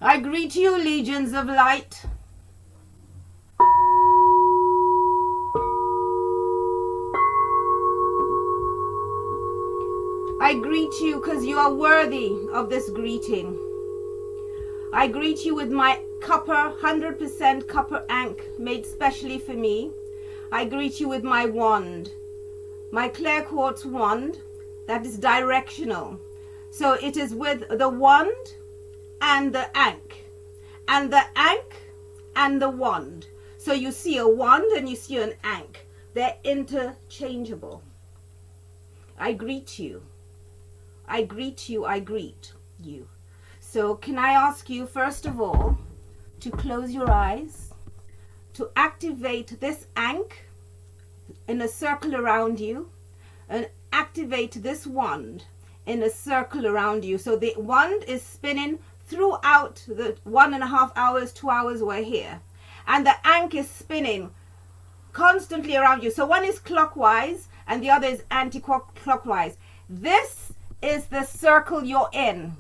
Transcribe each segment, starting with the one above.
I greet you, legions of light. I greet you because you are worthy of this greeting. I greet you with my copper, 100% copper ankh made specially for me. I greet you with my wand, my clear quartz wand that is directional. So it is with the wand and the ankh, and the ankh and the wand. So you see a wand and you see an ankh. They're interchangeable. I greet you. I greet you. I greet you. So can I ask you, first of all, to close your eyes, to activate this ankh in a circle around you, and activate this wand in a circle around you. So the wand is spinning throughout the 1.5 hours, 2 hours we're here. And the ankh is spinning constantly around you. So one is clockwise and the other is anti-clockwise. This is the circle you're in.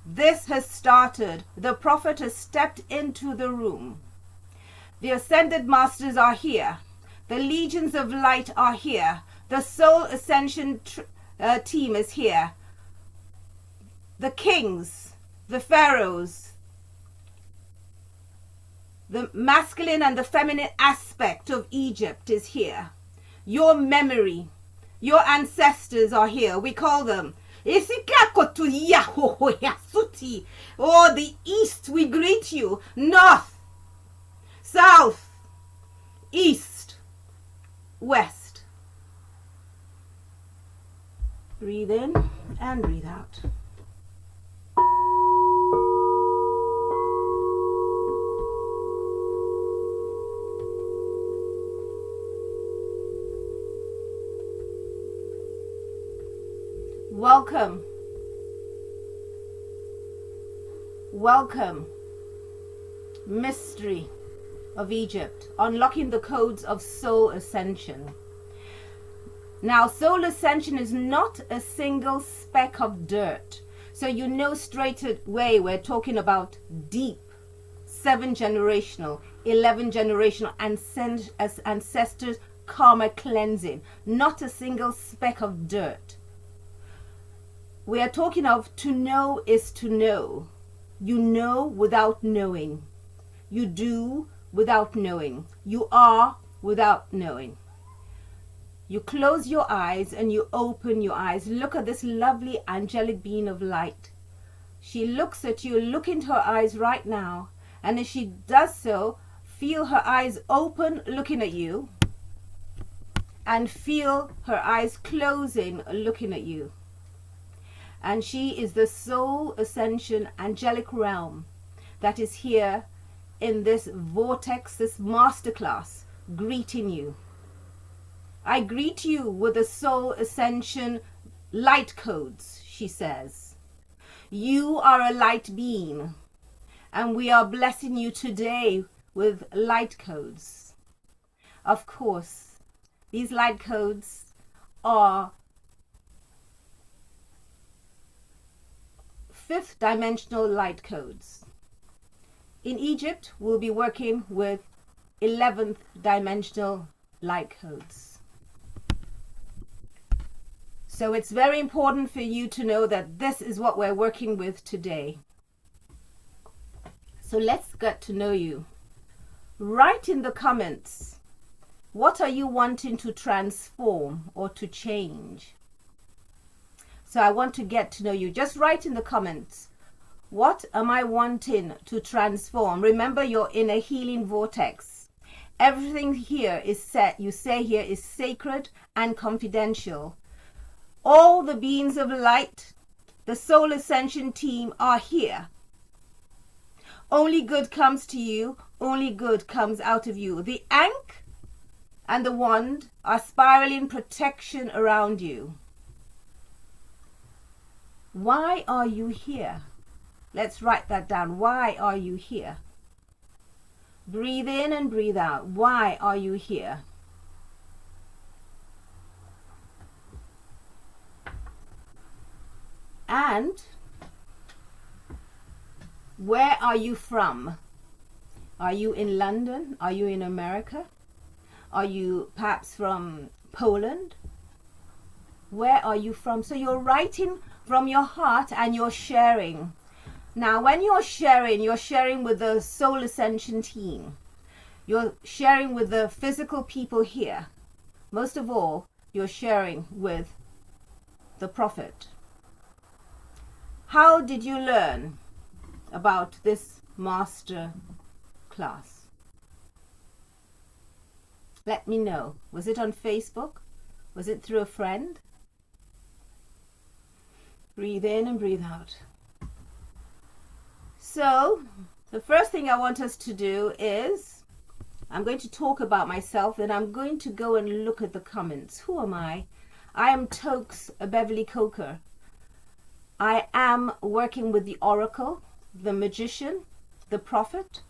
This has started. The prophet has stepped into the room. The ascended masters are here. The legions of light are here. The Soul Ascension team is here. The kings, the pharaohs, the masculine and the feminine aspect of Egypt is here. Your memory, your ancestors are here. We call them. Oh, the east, we greet you. North, south, east, west. Breathe in and breathe out. Welcome. Welcome. Mystery of Egypt. Unlocking the codes of Soul Ascension. Now, Soul Ascension is not a single speck of dirt. So you know straight away we're talking about deep, 7 generational, 11 generational ancestors karma cleansing. Not a single speck of dirt. We are talking of to know is to know. You know without knowing. You do without knowing. You are without knowing. You close your eyes and you open your eyes. Look at this lovely angelic being of light. She looks at you. Look into her eyes right now. And as she does so, feel her eyes open looking at you. And feel her eyes closing looking at you. And she is the Soul Ascension angelic realm that is here in this vortex, this masterclass, greeting you. I greet you with the Soul Ascension light codes, she says. You are a light being, and we are blessing you today with light codes. Of course, these light codes are 5th dimensional light codes. In Egypt, we'll be working with 11th dimensional light codes. So it's very important for you to know that this is what we're working with today. So let's get to know you. Write in the comments, what are you wanting to transform or to change? So I want to get to know you. Just write in the comments, what am I wanting to transform? Remember, you're in a healing vortex. Everything here is set, you say here, is sacred and confidential. All the beings of light, the Soul Ascension team are here. Only good comes to you. Only good comes out of you. The ankh and the wand are spiraling protection around you. Why are you here? Let's write that down. Why are you here? Breathe in and breathe out. Why are you here? And Where are you from? Are you in London? Are you in America? Are you perhaps from Poland? Where are you from? So you're writing from your heart and you're sharing. Now, when you're sharing with the Soul Ascension team. You're sharing with the physical people here. Most of all, you're sharing with the Prophet. How did you learn about this master class? Let me know. Was it on Facebook? Was it through a friend? Breathe in and breathe out. So, the first thing I want us to do is, I'm going to talk about myself, and I'm going to go and look at the comments. Who am I? I am Toks, a Beverly Coker. I am working with the Oracle, the Magician, the Prophet,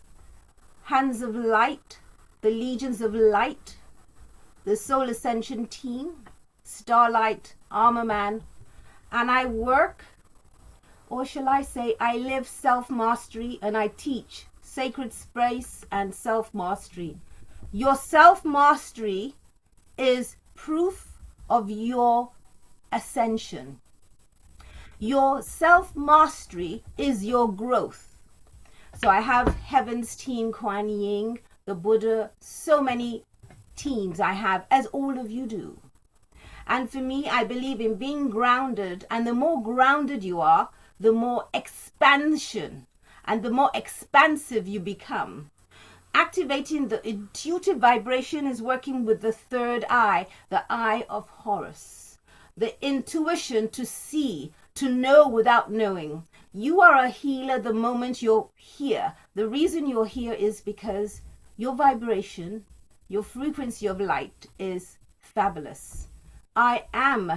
Hands of Light, the Legions of Light, the Soul Ascension team, Starlight, Armor Man, and I work, or shall I say, I live self-mastery, and I teach sacred space and self-mastery. Your self-mastery is proof of your ascension. Your self-mastery is your growth. So I have Heaven's team, Kuan Yin, the Buddha, so many teams I have, as all of you do. And for me, I believe in being grounded, and the more grounded you are, the more expansion and the more expansive you become. Activating the intuitive vibration is working with the third eye, the eye of Horus. The intuition to see, to know without knowing. You are a healer the moment you're here. The reason you're here is because your vibration, your frequency of light is fabulous. I am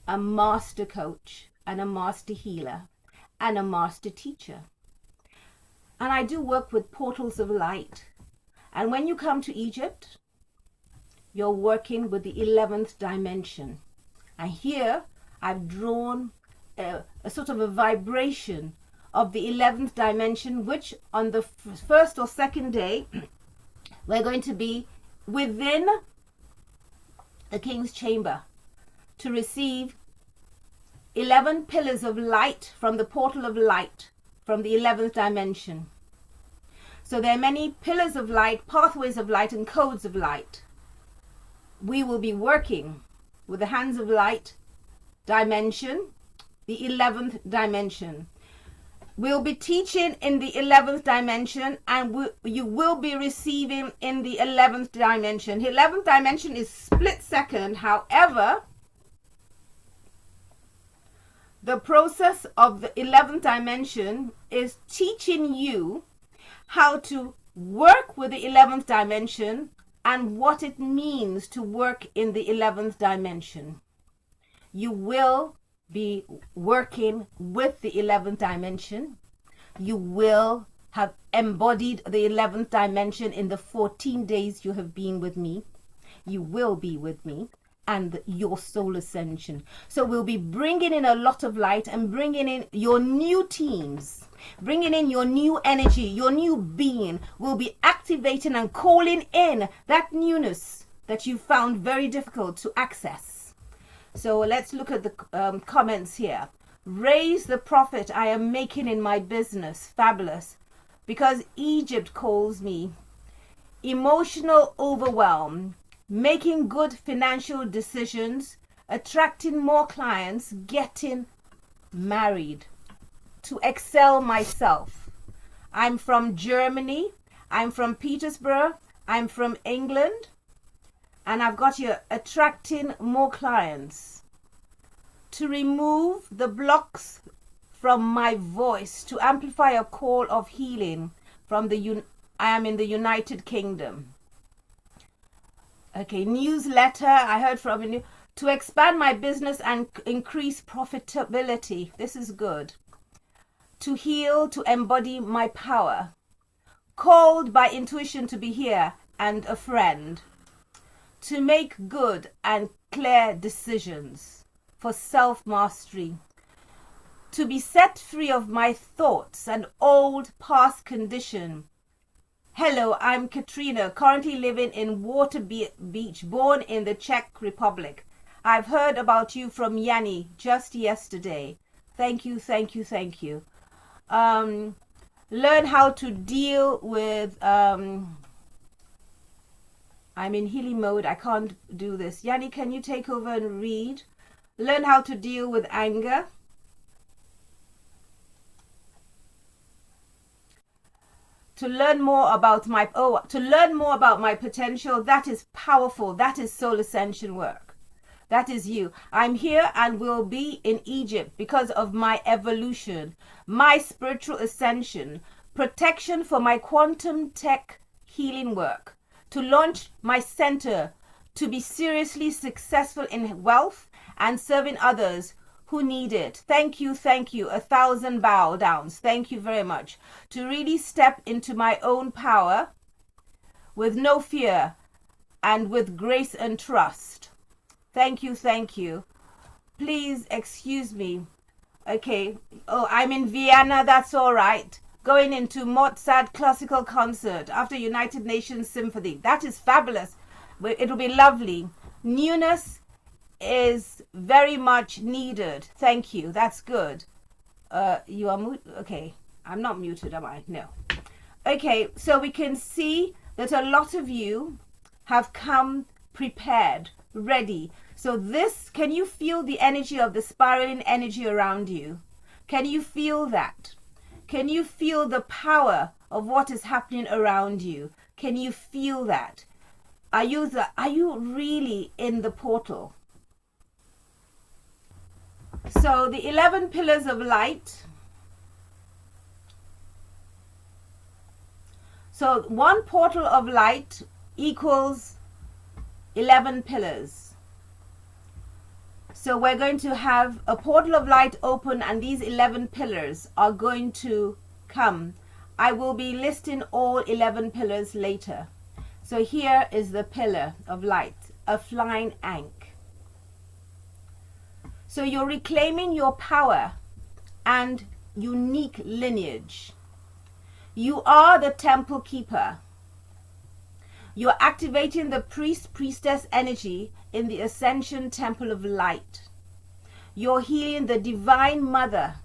a master coach and a master healer and a master teacher. And I do work with portals of light. And when you come to Egypt, you're working with the 11th dimension. And here I've drawn a sort of a vibration of the 11th dimension, which on the first or second day, we're going to be within the King's Chamber to receive 11 pillars of light from the portal of light from the 11th dimension. So there are many pillars of light, pathways of light, and codes of light. We will be working with the hands of light dimension, the 11th dimension. We'll be teaching in the 11th dimension, and you will be receiving in the 11th dimension. The 11th dimension is split second. However, the process of the 11th dimension is teaching you how to work with the 11th dimension and what it means to work in the 11th dimension. You will be working with the 11th dimension. You will have embodied the 11th dimension in the 14 days you have been with me. You will be with me and your soul ascension. So we'll be bringing in a lot of light and bringing in your new teams, bringing in your new energy, your new being. Will be activating and calling in that newness that you found very difficult to access. So let's look at the comments here. Raise the profit I am making in my business. Fabulous. Because Egypt calls me. Emotional overwhelm. Making good financial decisions. Attracting more clients. Getting married. To excel myself. I'm from Germany. I'm from Petersburg. I'm from England. And I've got you attracting more clients. To remove the blocks from my voice, to amplify a call of healing from I am in the United Kingdom. Okay, newsletter, I heard from you. To expand my business and increase profitability. This is good. To heal, to embody my power. Called by intuition to be here and a friend. To make good and clear decisions for self-mastery. to be set free of my thoughts and old past condition. Hello, I'm Katrina, currently living in Water Beach, born in the Czech Republic. I've heard about you from Yanni just yesterday. Thank you, thank you, thank you. Learn how to deal with... I'm in healing mode. I can't do this. Yanni, can you take over and read? Learn how to deal with anger. To learn more about my potential. That is powerful. That is soul ascension work. That is you. I'm here and will be in Egypt because of my evolution, my spiritual ascension, protection for my quantum tech healing work, to launch my center, to be seriously successful in wealth and serving others who need it. Thank you, thank you. 1,000 bow downs. Thank you very much. To really step into my own power with no fear and with grace and trust. Thank you, thank you. Please excuse me. Okay. Oh, I'm in Vienna. That's all right. Going into Mozart classical concert after United Nations Symphony. That is fabulous. It'll be lovely. Newness is very much needed. Thank you. That's good. You are okay. I'm not muted, am I? No. Okay, so we can see that a lot of you have come prepared, ready. So this, can you feel the energy of the spiraling energy around you? Can you feel that? Can you feel the power of what is happening around you? Can you feel that? Are you really in the portal? So the 11 pillars of light. So one portal of light equals 11 pillars. So we're going to have a portal of light open and these 11 pillars are going to come. I will be listing all 11 pillars later. So here is the pillar of light, a flying ankh. So you're reclaiming your power and unique lineage. You are the temple keeper. You're activating the priestess energy in the Ascension Temple of Light. You're healing the Divine Mother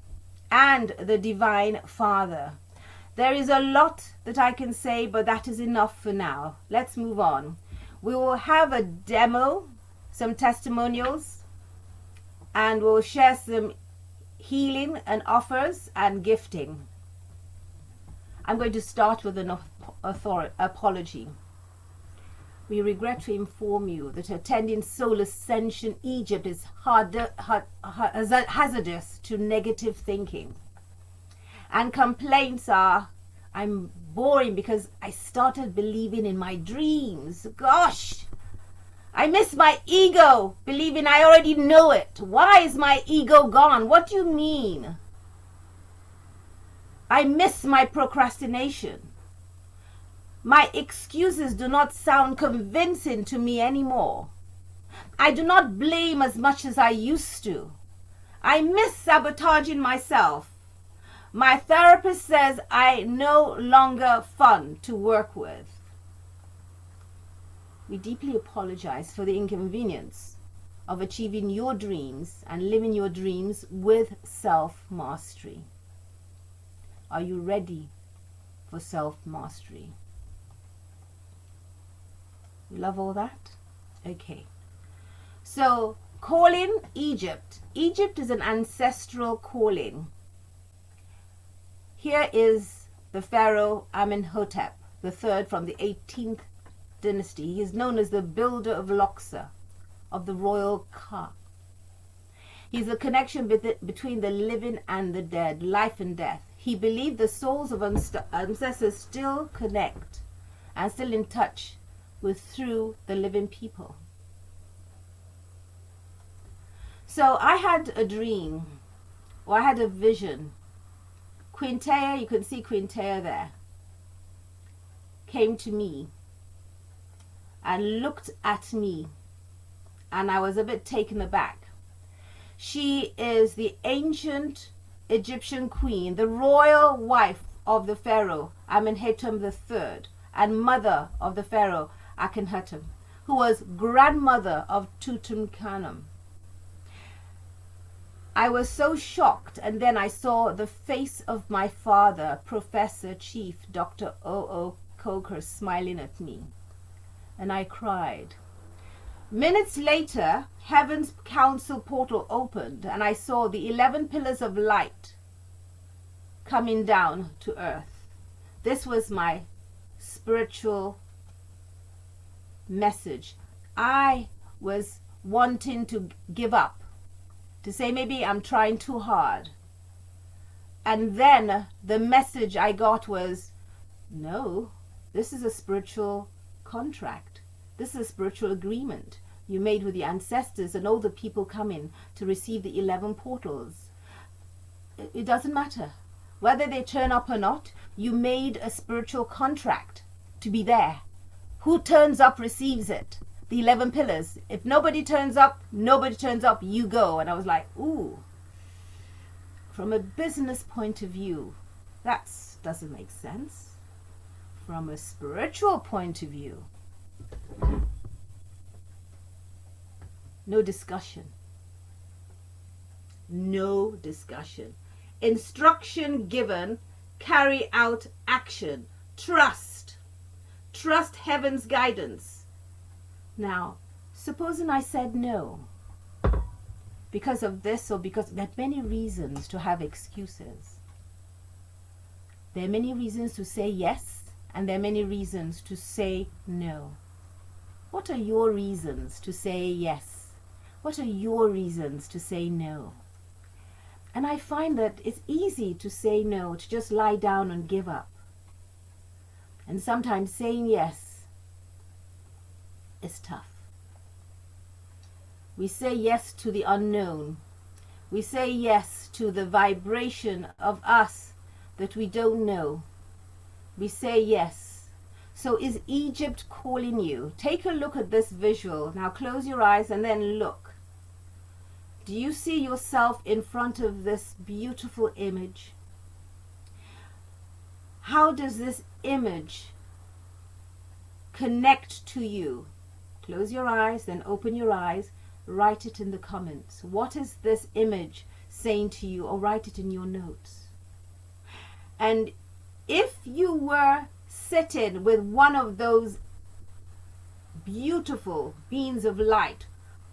and the Divine Father. There is a lot that I can say, but that is enough for now. Let's move on. We will have a demo, some testimonials, and we'll share some healing and offers and gifting. I'm going to start with an apology. We regret to inform you that attending Soul Ascension Egypt is hazardous to negative thinking. And complaints are, I'm boring because I started believing in my dreams. Gosh, I miss my ego, believing I already know it. Why is my ego gone? What do you mean? I miss my procrastination. My excuses do not sound convincing to me anymore. I do not blame as much as I used to. I miss sabotaging myself. My therapist says I'm no longer fun to work with. We deeply apologize for the inconvenience of achieving your dreams and living your dreams with self-mastery. Are you ready for self-mastery? You love all that? Okay. So, calling Egypt. Egypt is an ancestral calling. Here is the Pharaoh Amenhotep III from the 18th dynasty. He is known as the builder of Luxor, of the royal Ka. He's a connection between the living and the dead, life and death. He believed the souls of ancestors still connect and still in touch through the living people. So I had a dream, or I had a vision. Quintea, you can see Quintea there, came to me and looked at me, and I was a bit taken aback. She is the ancient Egyptian queen, the royal wife of the pharaoh Amenhotep III, and mother of the pharaoh Akhenaten, who was grandmother of Tutankhamun. I was so shocked, and then I saw the face of my father, Professor Chief Dr. O.O. Coker, smiling at me, and I cried. Minutes later, Heaven's Council portal opened, and I saw the 11 pillars of light coming down to earth. This was my spiritual message. I was wanting to give up, to say maybe I'm trying too hard. And then the message I got was, no, this is a spiritual contract. This is a spiritual agreement you made with the ancestors and all the people coming to receive the 11 portals. It doesn't matter whether they turn up or not. You made a spiritual contract to be there. Who turns up receives it. The 11 pillars. If nobody turns up, you go. And I was like, ooh. From a business point of view, that doesn't make sense. From a spiritual point of view, no discussion. No discussion. Instruction given, carry out action. Trust. Trust heaven's guidance. Now, supposing I said no, because of this or because there are many reasons to have excuses. There are many reasons to say yes, and there are many reasons to say no. What are your reasons to say yes? What are your reasons to say no? And I find that it's easy to say no, to just lie down and give up. And sometimes saying yes is tough. We say yes to the unknown. We say yes to the vibration of us that we don't know. We say yes. So is Egypt calling you? Take a look at this visual. Now close your eyes and then look. Do you see yourself in front of this beautiful image? How does this image connect to you? Close your eyes, then open your eyes. Write it in the comments. What is this image saying to you? Or write it in your notes. And if you were sitting with one of those beautiful beings of light,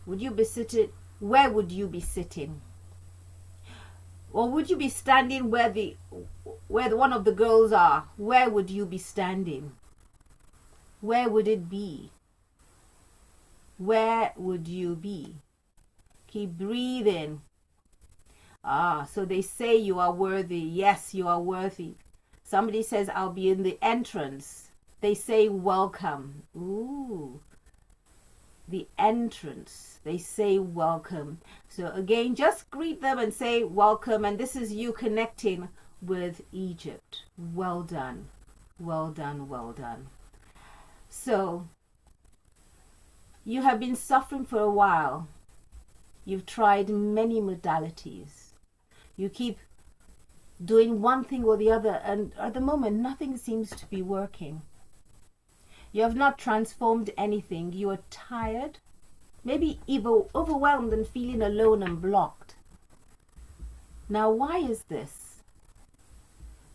would you be sitting? Where would you be sitting? Or would you be standing where one of the girls are? Where would you be standing? Where would it be? Where would you be? Keep breathing. So they say you are worthy. Yes, you are worthy. Somebody says, I'll be in the entrance. They say, welcome. Ooh. The entrance. They say welcome. So again, just greet them and say welcome. And this is you connecting with Egypt. Well done. Well done. Well done. So you have been suffering for a while. You've tried many modalities. You keep doing one thing or the other, and at the moment nothing seems to be working. You have not transformed anything. You are tired, maybe even overwhelmed and feeling alone and blocked. Now, why is this?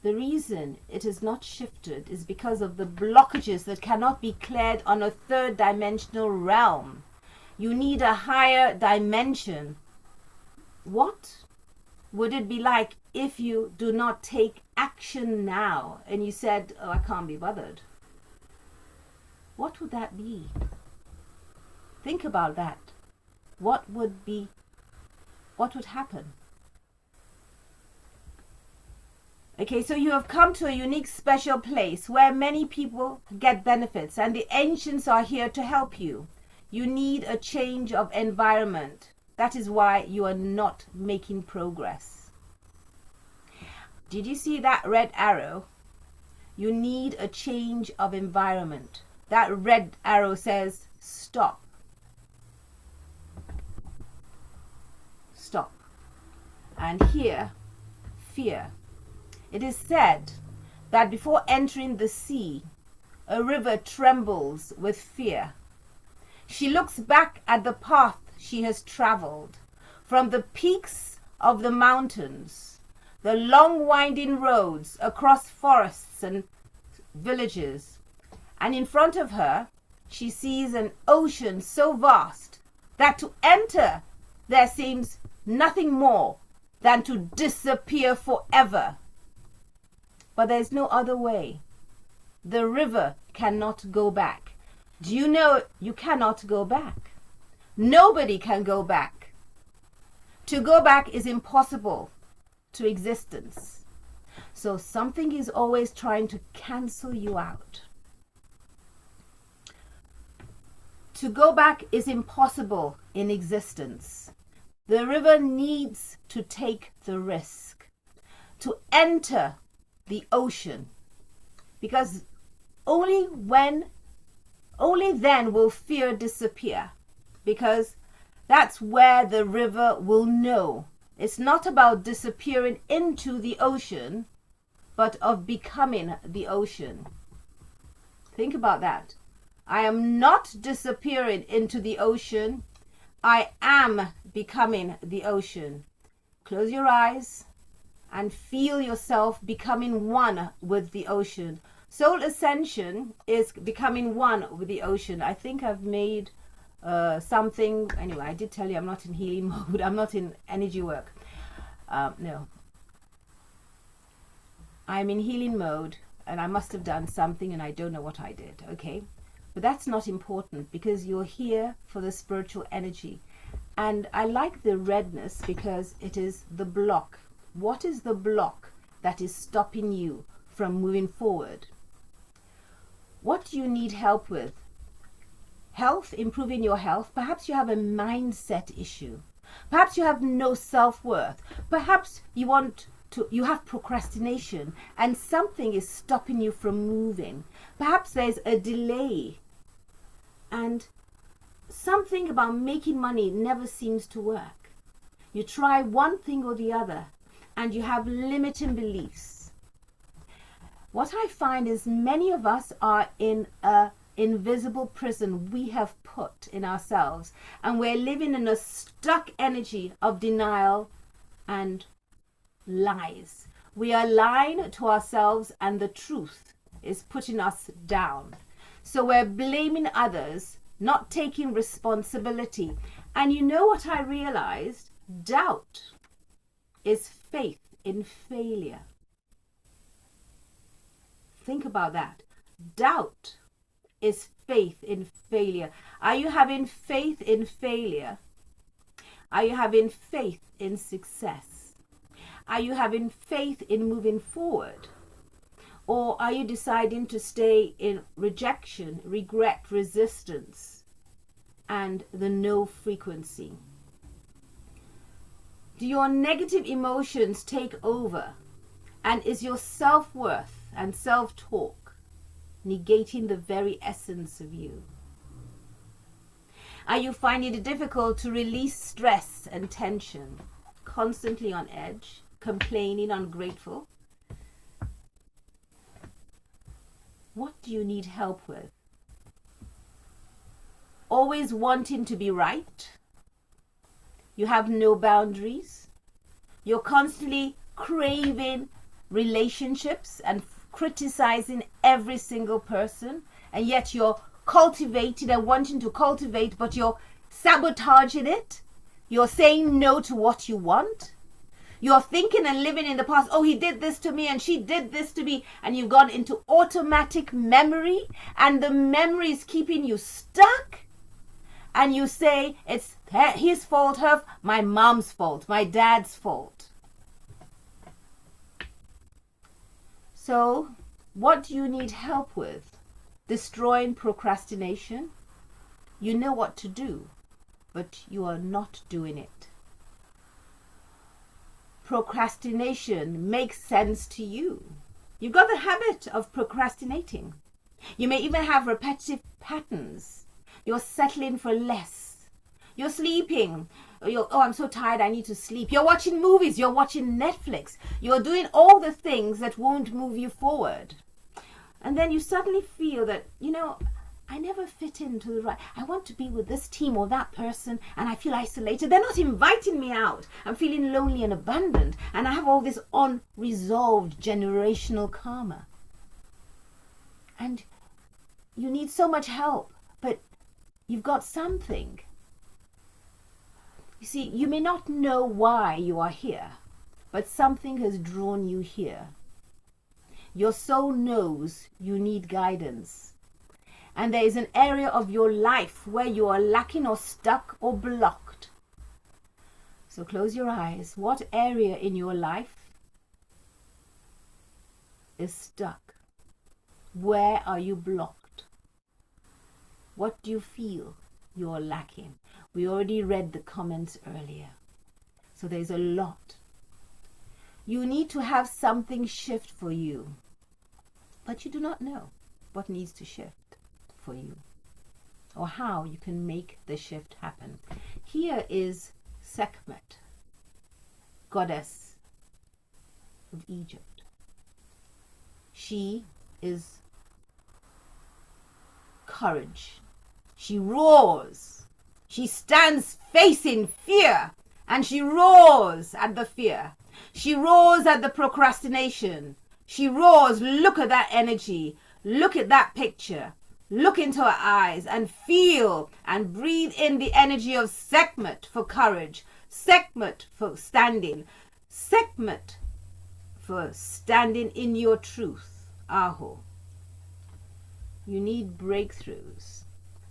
The reason it is not shifted is because of the blockages that cannot be cleared on a third dimensional realm. You need a higher dimension. What would it be like if you do not take action now and you said, oh, I can't be bothered? What would that be? Think about that. What would happen? Okay, so you have come to a unique, special place where many people get benefits, and the ancients are here to help you. You need a change of environment. That is why you are not making progress. Did you see that red arrow? You need a change of environment. That red arrow says stop. Stop. And here fear. It is said that before entering the sea, a river trembles with fear. She looks back at the path she has traveled, from the peaks of the mountains, the long winding roads across forests and villages, and in front of her she sees an ocean so vast that to enter there seems nothing more than to disappear forever. But there's no other way. The river cannot go back. Do you know you cannot go back? Nobody can go back. To go back is impossible to existence. So something is always trying to cancel you out. To go back is impossible in existence. The river needs to take the risk to enter the ocean, because only then will fear disappear, because that's where the river will know. It's not about disappearing into the ocean, but of becoming the ocean. Think about that. I am not disappearing into the ocean. I am becoming the ocean. Close your eyes and feel yourself becoming one with the ocean. Soul Ascension is becoming one with the ocean. I think I've made something. Anyway, I did tell you I'm not in healing mode. I'm not in energy work. No. I'm in healing mode, and I must have done something, and I don't know what I did. Okay? But that's not important, because you're here for the spiritual energy. And I like the redness because it is the block. What is the block that is stopping you from moving forward? What do you need help with? Health, improving your health. Perhaps you have a mindset issue. Perhaps you have no self-worth. Perhaps you have procrastination and something is stopping you from moving. Perhaps there's a delay and something about making money never seems to work. You try one thing or the other and you have limiting beliefs. What I find is many of us are in a invisible prison we have put in ourselves, and we're living in a stuck energy of denial and lies. We are lying to ourselves and the truth is putting us down. So we're blaming others, not taking responsibility. And you know what I realized? Doubt is faith in failure. Think about that. Doubt is faith in failure. Are you having faith in failure? Are you having faith in success? Are you having faith in moving forward? Or are you deciding to stay in rejection, regret, resistance, and the no frequency? Do your negative emotions take over? And is your self-worth and self-talk negating the very essence of you? Are you finding it difficult to release stress and tension? Constantly on edge, complaining, ungrateful? What do you need help with? Always wanting to be right? You have no boundaries? You're constantly craving relationships and criticizing every single person, and yet you're cultivating and wanting to cultivate, but you're sabotaging it. You're saying no to what you want. You're thinking and living in the past. Oh, he did this to me and she did this to me, and you've gone into automatic memory, and the memory is keeping you stuck, and you say it's his fault, my mom's fault, my dad's fault. So what do you need help with? Destroying procrastination? You know what to do, but you are not doing it. Procrastination makes sense to you. You've got the habit of procrastinating. You may even have repetitive patterns. You're settling for less. You're sleeping Oh, I'm so tired, I need to sleep. You're watching movies, you're watching Netflix. You're doing all the things that won't move you forward. And then you suddenly feel that, I never fit into the right. I want to be with this team or that person, and I feel isolated. They're not inviting me out. I'm feeling lonely and abandoned, and I have all this unresolved generational karma. And you need so much help, but you've got something. You see, you may not know why you are here, but something has drawn you here. Your soul knows you need guidance. And there is an area of your life where you are lacking or stuck or blocked. So close your eyes. What area in your life is stuck? Where are you blocked? What do you feel you are lacking? We already read the comments earlier. So there's a lot. You need to have something shift for you. But you do not know what needs to shift for you, or how you can make the shift happen. Here is Sekhmet, goddess of Egypt. She is courage. She roars. She stands facing fear, and she roars at the fear. She roars at the procrastination. She roars, look at that energy. Look at that picture. Look into her eyes and feel and breathe in the energy of Sekhmet for courage, Sekhmet for standing, Sekhmet for standing in your truth, Aho. You need breakthroughs,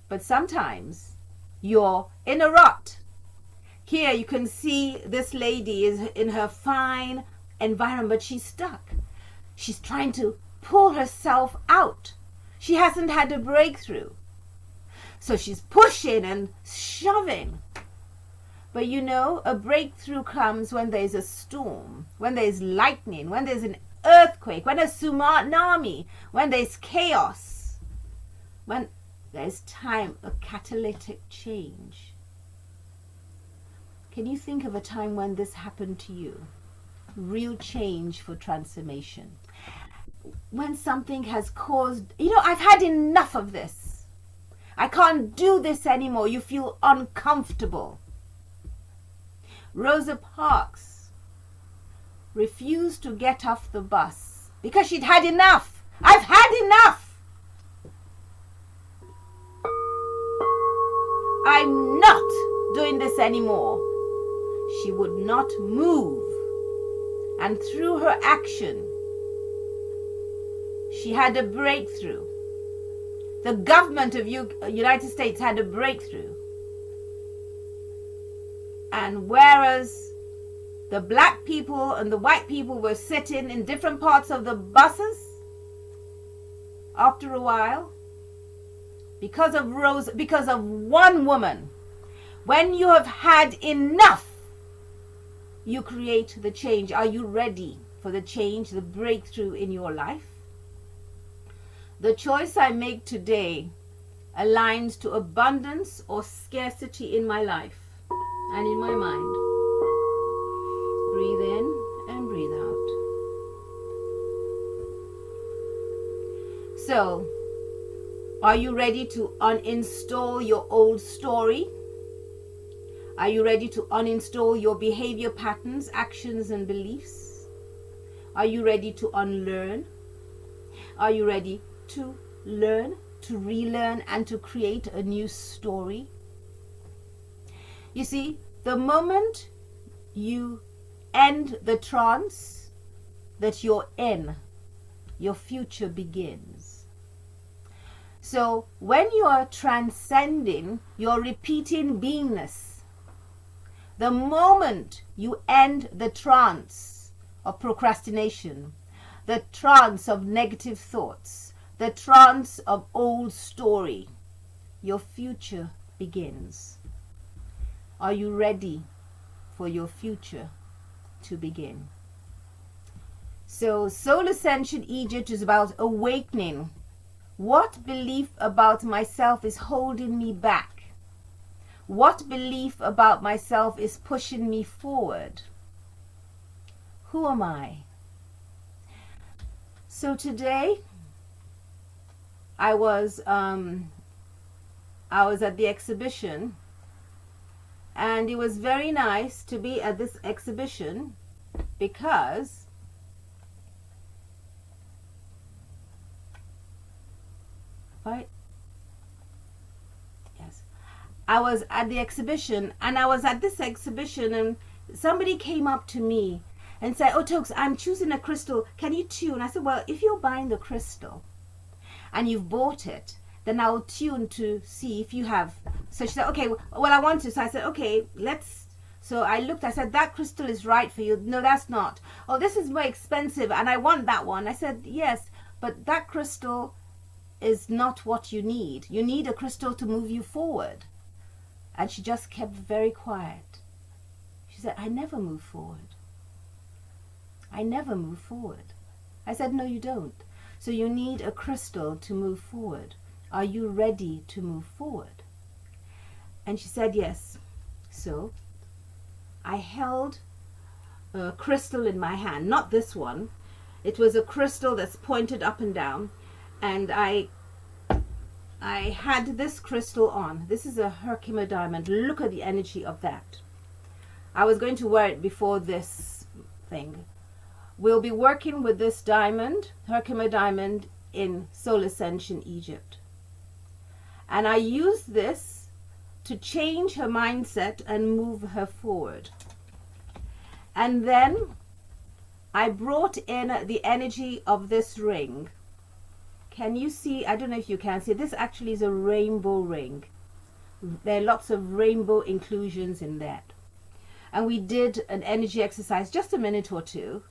but sometimes you're in a rut. Here you can see this lady is in her fine environment, but she's stuck. She's trying to pull herself out. She hasn't had a breakthrough. So she's pushing and shoving. But a breakthrough comes when there's a storm, when there's lightning, when there's an earthquake, when there's tsunami, when there's chaos, when there's time, a catalytic change. Can you think of a time when this happened to you? Real change for transformation. When something has caused, I've had enough of this. I can't do this anymore. You feel uncomfortable. Rosa Parks refused to get off the bus because she'd had enough. I've had enough. I'm not doing this anymore. She would not move. And through her action, she had a breakthrough. The government of United States had a breakthrough. And whereas the black people and the white people were sitting in different parts of the buses, after a while, because of one woman, when you have had enough, you create the change. Are you ready for the change, the breakthrough in your life? The choice I make today aligns to abundance or scarcity in my life and in my mind. Breathe in and breathe out. So, are you ready to uninstall your old story? Are you ready to uninstall your behavior patterns, actions, and beliefs? Are you ready to unlearn? Are you ready to learn, to relearn, and to create a new story? You see, the moment you end the trance that you're in, your future begins. So when you are transcending, you're repeating beingness. The moment you end the trance of procrastination, the trance of negative thoughts, the trance of old story, your future begins. Are you ready for your future to begin? So Soul Ascension Egypt is about awakening. What belief about myself is holding me back? What belief about myself is pushing me forward? Who am I? So today I was at the exhibition, and it was very nice to be at this exhibition because I was at the exhibition, and I was at this exhibition, and somebody came up to me and said, "Oh, Toks, I'm choosing a crystal. Can you tune?" I said, "Well, if you're buying the crystal and you've bought it, then I'll tune to see if you have." So she said, "Okay, well, I want to." So I said, "Okay, let's." So I looked, I said, "That crystal is right for you." "No, that's not." "Oh, this is more expensive and I want that one." I said, "Yes, but that crystal is not what you need. You need a crystal to move you forward." And she just kept very quiet. She said, "I never move forward. I never move forward." I said, "No, you don't. So you need a crystal to move forward. Are you ready to move forward?" And she said, "Yes." So I held a crystal in my hand, not this one. It was a crystal that's pointed up and down, and I had this crystal on. This is a Herkimer diamond. Look at the energy of that. I was going to wear it before this thing. We'll be working with this diamond, Herkimer diamond, in Soul Ascension Egypt. And I used this to change her mindset and move her forward. And then I brought in the energy of this ring. Can you see? I don't know if you can see. This actually is a rainbow ring. There are lots of rainbow inclusions in that. And we did an energy exercise, just a minute or two.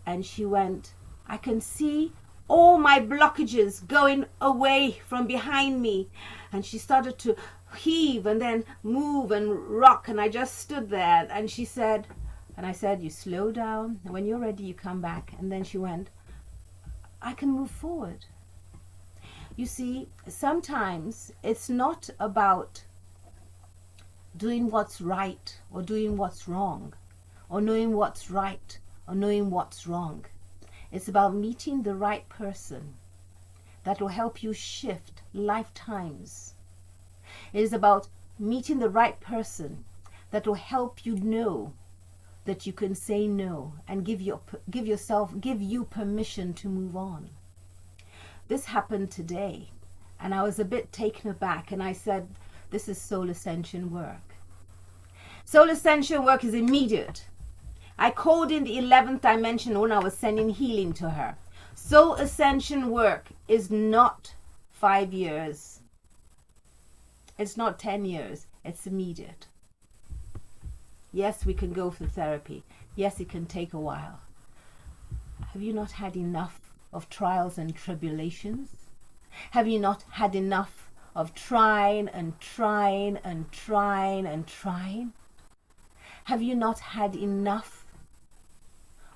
And she went, "I can see all my blockages going away from behind me." And she started to heave and then move and rock. And I just stood there. And she said, and I said, "You slow down. When you're ready, you come back." And then she went, "I can move forward." You see, sometimes it's not about doing what's right or doing what's wrong, or knowing what's right or knowing what's wrong. It's about meeting the right person that will help you shift lifetimes. It is about meeting the right person that will help you know that you can say no and give you permission to move on. This happened today, and I was a bit taken aback, and I said, "This is Soul Ascension work." Soul Ascension work is immediate. I called in the 11th dimension when I was sending healing to her. Soul Ascension work is not 5 years. It's not 10 years. It's immediate. Yes, we can go for therapy. Yes, it can take a while. Have you not had enough of trials and tribulations? Have you not had enough of trying and trying and trying and trying? Have you not had enough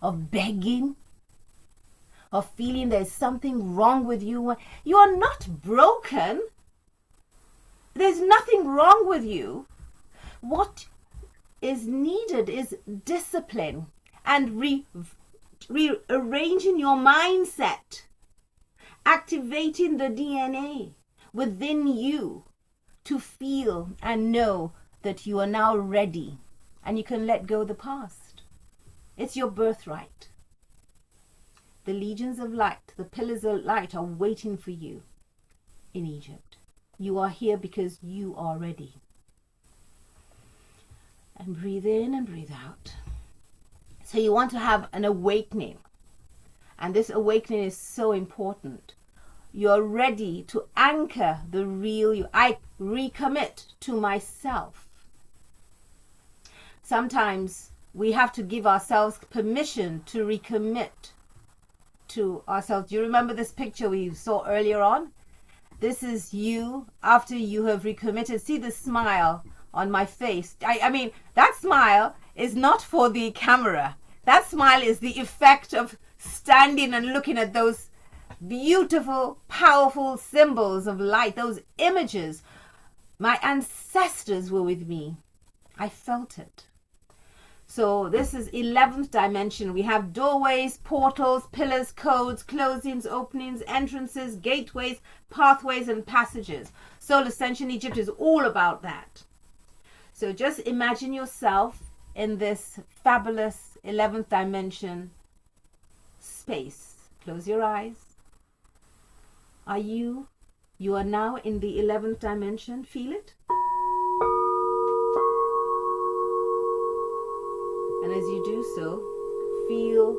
of begging, of feeling there's something wrong with you? You are not broken. There's nothing wrong with you. What is needed is discipline and rearranging your mindset, activating the DNA within you to feel and know that you are now ready and you can let go of the past. It's your birthright. The legions of light, the pillars of light are waiting for you in Egypt. You are here because you are ready. And breathe in and breathe out. So you want to have an awakening. And this awakening is so important. You're ready to anchor the real you. I recommit to myself. Sometimes we have to give ourselves permission to recommit to ourselves. Do you remember this picture we saw earlier on? This is you after you have recommitted. See the smile on my face. I mean, that smile is not for the camera. That smile is the effect of standing and looking at those beautiful, powerful symbols of light, those images. My ancestors were with me. I felt it. So this is 11th dimension. We have doorways, portals, pillars, codes, closings, openings, entrances, gateways, pathways, and passages. Soul Ascension Egypt is all about that. So just imagine yourself in this fabulous 11th dimension space. Close your eyes. You are now in the 11th dimension. Feel it? And as you do so, feel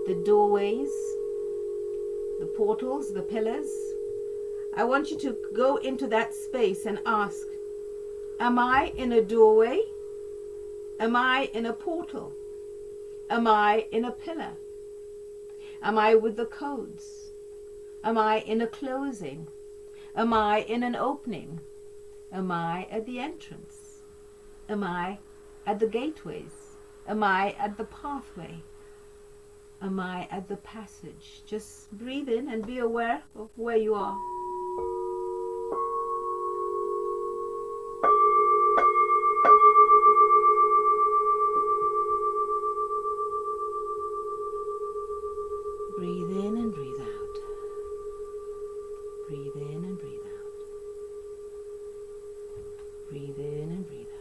the doorways, the portals, the pillars. I want you to go into that space and ask, am I in a doorway? Am I in a portal? Am I in a pillar? Am I with the codes? Am I in a closing? Am I in an opening? Am I at the entrance? Am I at the gateways? Am I at the pathway? Am I at the passage? Just breathe in and be aware of where you are. Breathe in and breathe out. Breathe in and breathe out. Breathe in and breathe out.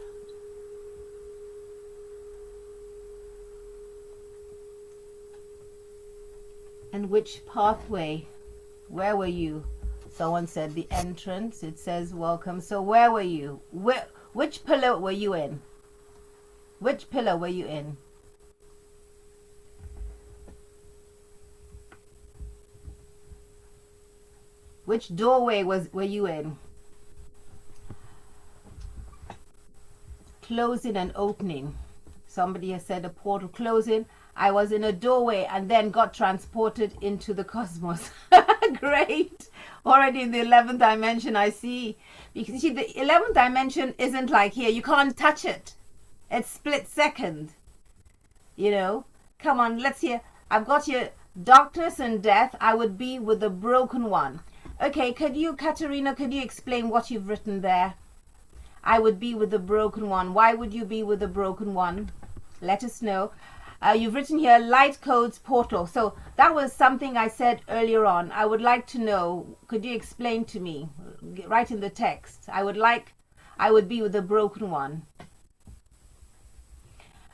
And which pathway? Where were you? Someone said the entrance. It says welcome. So where were you? Which pillar were you in? Which pillar were you in? Which doorway were you in? Closing and opening. Somebody has said a portal closing. I was in a doorway and then got transported into the cosmos. Great. Already in the 11th dimension, I see. Because you see, the 11th dimension isn't like here. You can't touch it. It's split second. You know? Come on, let's hear. I've got here, darkness and death. I would be with the broken one. Okay, Katerina, could you explain what you've written there? I would be with the broken one. Why would you be with the broken one? Let us know. You've written here, light codes portal. So that was something I said earlier on. I would like to know, could you explain to me? Write in the text. I would be with the broken one.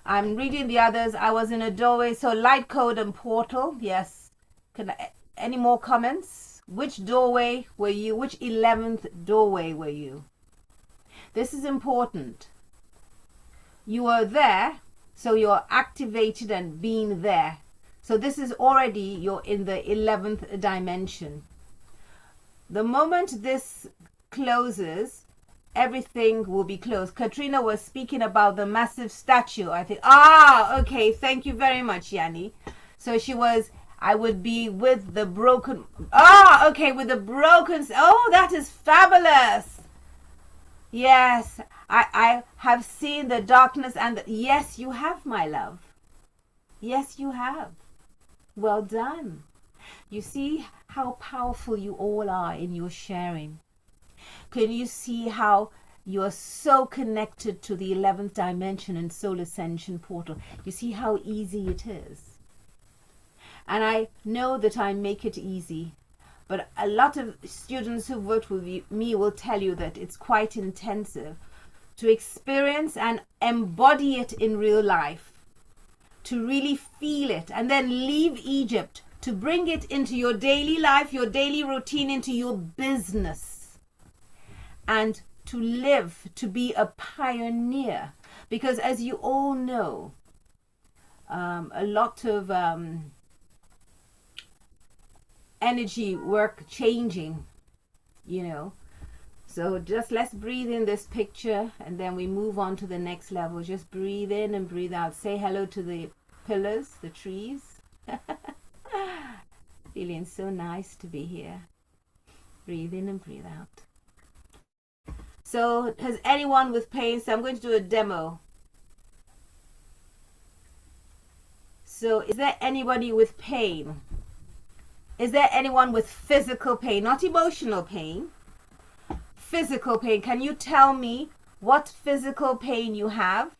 I'm reading the others. I was in a doorway. So light code and portal. Yes. Any more comments? Which doorway were you? Which 11th doorway were you? This is important. You are there, so you're activated and being there. So this is already, you're in the 11th dimension. The moment this closes, everything will be closed. Katrina was speaking about the massive statue. I think, okay, thank you very much, Yanni. So she was, I would be with the broken, okay, with the broken, that is fabulous. Yes, I have seen the darkness and yes, you have, my love. Yes, you have. Well done. You see how powerful you all are in your sharing. Can you see how you are so connected to the 11th dimension and Soul Ascension portal? You see how easy it is. And I know that I make it easy, but a lot of students who worked with me will tell you that it's quite intensive to experience and embody it in real life, to really feel it, and then leave Egypt to bring it into your daily life, your daily routine, into your business, and to live, to be a pioneer. Because as you all know, a lot of energy work changing, so just let's breathe in this picture and then we move on to the next level. Just breathe in and breathe out. Say hello to the pillars, the trees. Feeling so nice to be here. Breathe in and breathe out. So has anyone with pain? So I'm going to do a demo. So is there anybody with pain? Is there anyone with physical pain, not emotional pain? physical pain. Can you tell me what physical pain you have?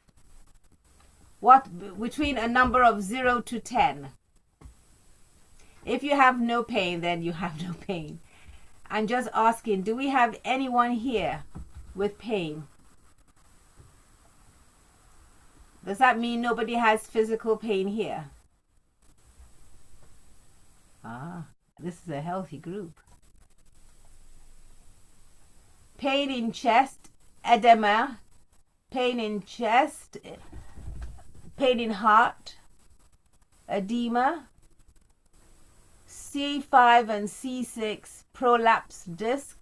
What between a number of 0 to 10? If you have no pain, then you have no pain. I'm just asking, do we have anyone here with pain? Does that mean nobody has physical pain here? Ah, this is a healthy group. Pain in chest, edema, pain in chest, pain in heart, edema, C5 and C6 prolapse disc.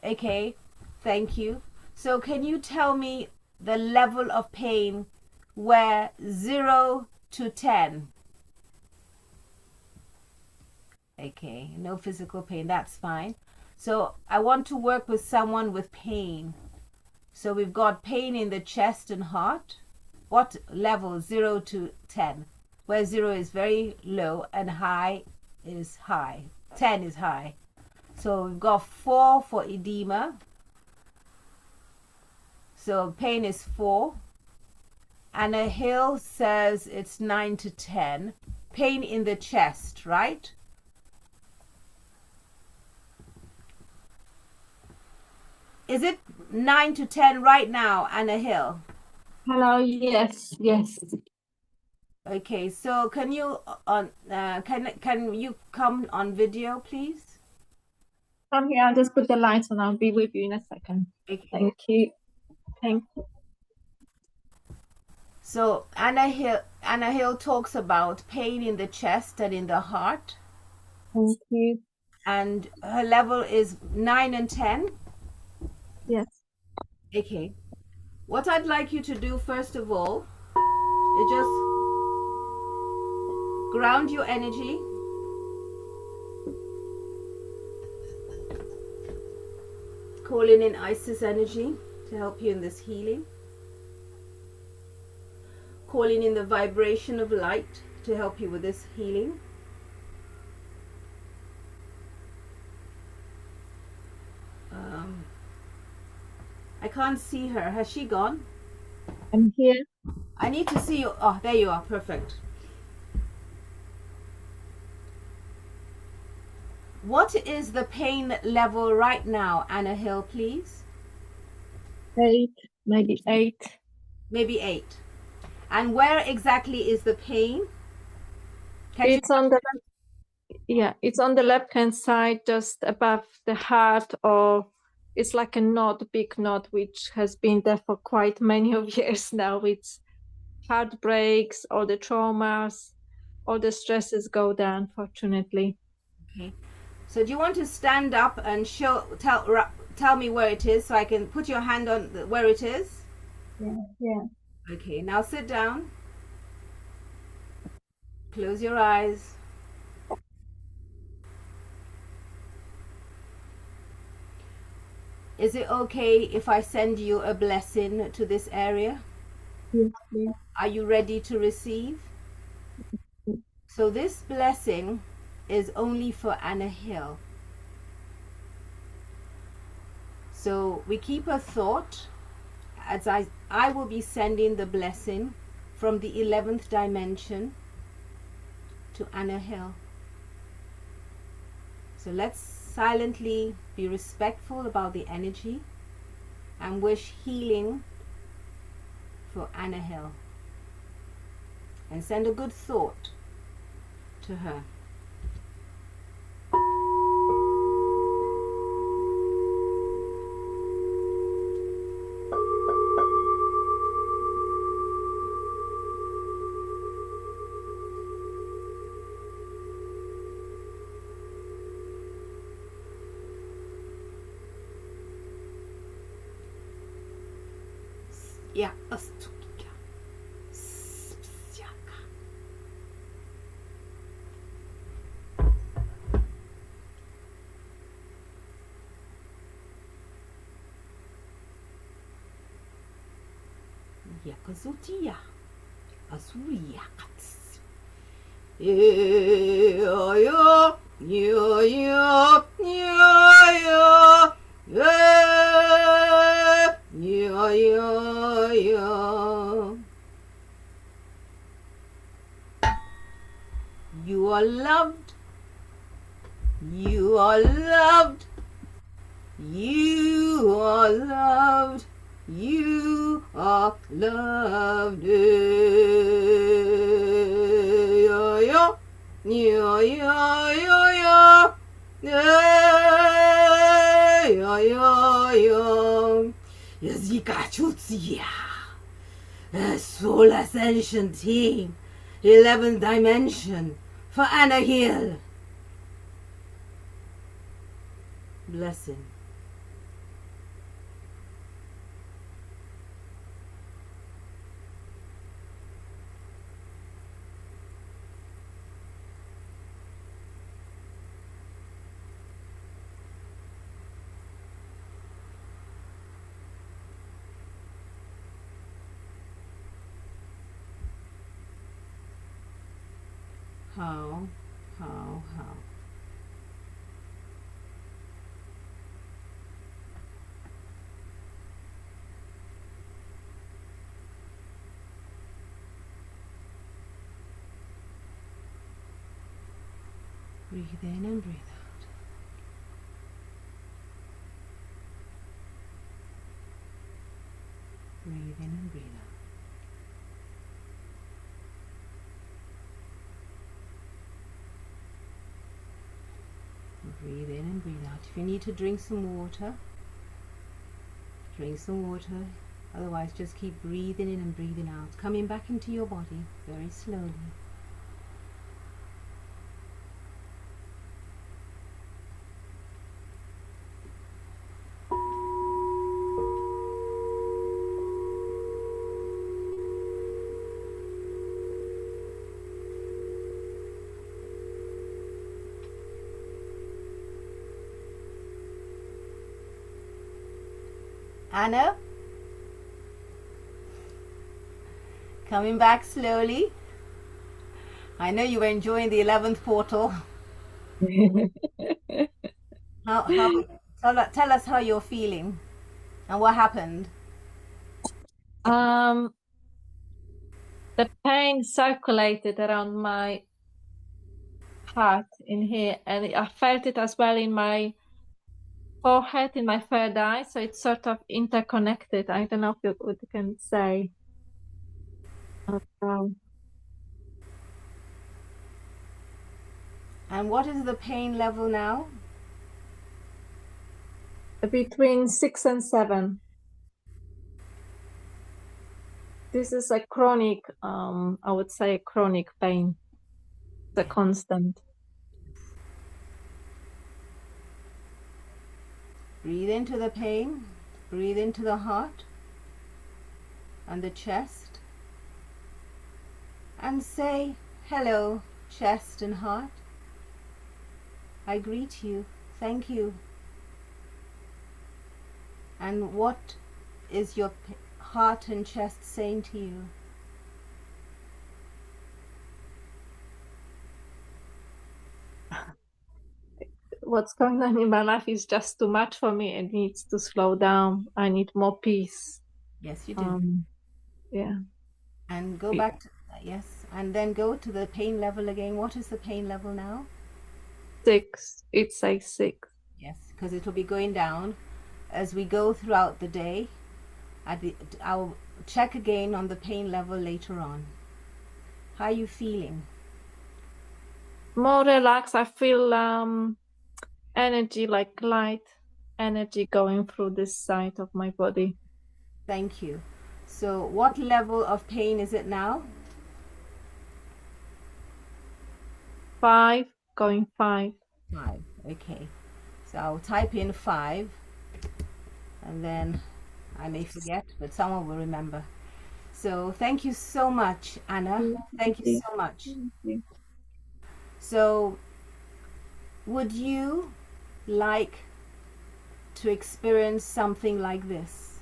Okay, thank you. So can you tell me the level of pain where 0 to 10? Okay, no physical pain, that's fine. So I want to work with someone with pain. So we've got pain in the chest and heart. What level? 0 to 10. Where 0 is very low and high is high. 10 is high. So we've got 4 for edema. So pain is 4. Anna Hill says it's 9 to 10. Pain in the chest, right? Is it 9 to 10 right now, Anna Hill? Hello, yes. Okay, so can you can you come on video, please? Come here, I'll just put the lights on. I'll be with you in a second. Okay. Thank you. Thank you. So Anna Hill talks about pain in the chest and in the heart. Thank you. And her level is 9 and 10. Yes. Okay. What I'd like you to do first of all is just ground your energy. Calling in Isis energy to help you in this healing. Calling in the vibration of light to help you with this healing. I can't see her. Has she gone? I'm here. I need to see you. Oh, there you are. Perfect. What is the pain level right now, Anna Hill, please? 8, maybe 8. Maybe 8. And where exactly is the pain? It's on the it's on the left-hand side, just above the heart, or it's like a knot, big knot, which has been there for quite many of years now. It's heartbreaks, all the traumas, all the stresses go down, fortunately. Okay. So do you want to stand up and tell me where it is so I can put your hand on where it is? Yeah. Okay, now sit down. Close your eyes. Is it okay if I send you a blessing to this area? Yes, please. Are you ready to receive? So this blessing is only for Anna Hill. So we keep a thought as I will be sending the blessing from the 11th dimension to Anna Hill. So let's silently be respectful about the energy and wish healing for Anna Hill. And send a good thought to her. Ja, Astukia. Spsiaka. Yakazutia. Azuria kats. Yeah, yeah, yeah, yeah, yeah, You are loved. You are loved. You are loved. You are loved. Yeah, yeah. Yeah, yeah, yeah, yeah. Yeah, yeah, yeah. Yazika Chutsia. Soul Ascension team. 11th dimension. For Anna Hill. Blessing. How? Breathe in and breathe out. Breathe in and breathe out. Breathe in and breathe out. If you need to drink some water, drink some water. Otherwise, just keep breathing in and breathing out. Coming back into your body very slowly. Anna, coming back slowly. I know you were enjoying the 11th portal. Tell us how you're feeling and what happened. The pain circulated around my heart in here, and I felt it as well in my forehead, in my third eye, so it's sort of interconnected. I don't know if you can say. And what is the pain level now? Between 6 and 7. This is a chronic, I would say chronic pain. The constant. Breathe into the pain. Breathe into the heart and the chest. And say, hello, chest and heart. I greet you. Thank you. And what is your heart and chest saying to you? What's going on in my life is just too much for me. It needs to slow down. I need more peace. Yes, you do. Yeah. And go back to, yes, and then go to the pain level again. What is the pain level now? 6. It's a 6. Yes, because it will be going down as we go throughout the day. I'll check again on the pain level later on. How are you feeling? More relaxed. I feel energy, like light energy going through this side of my body. Thank you. So what level of pain is it now? 5, going 5. 5. Okay. So I'll type in 5 and then I may forget, but someone will remember. So thank you so much, Anna. Thank you so much. So would you like to experience something like this?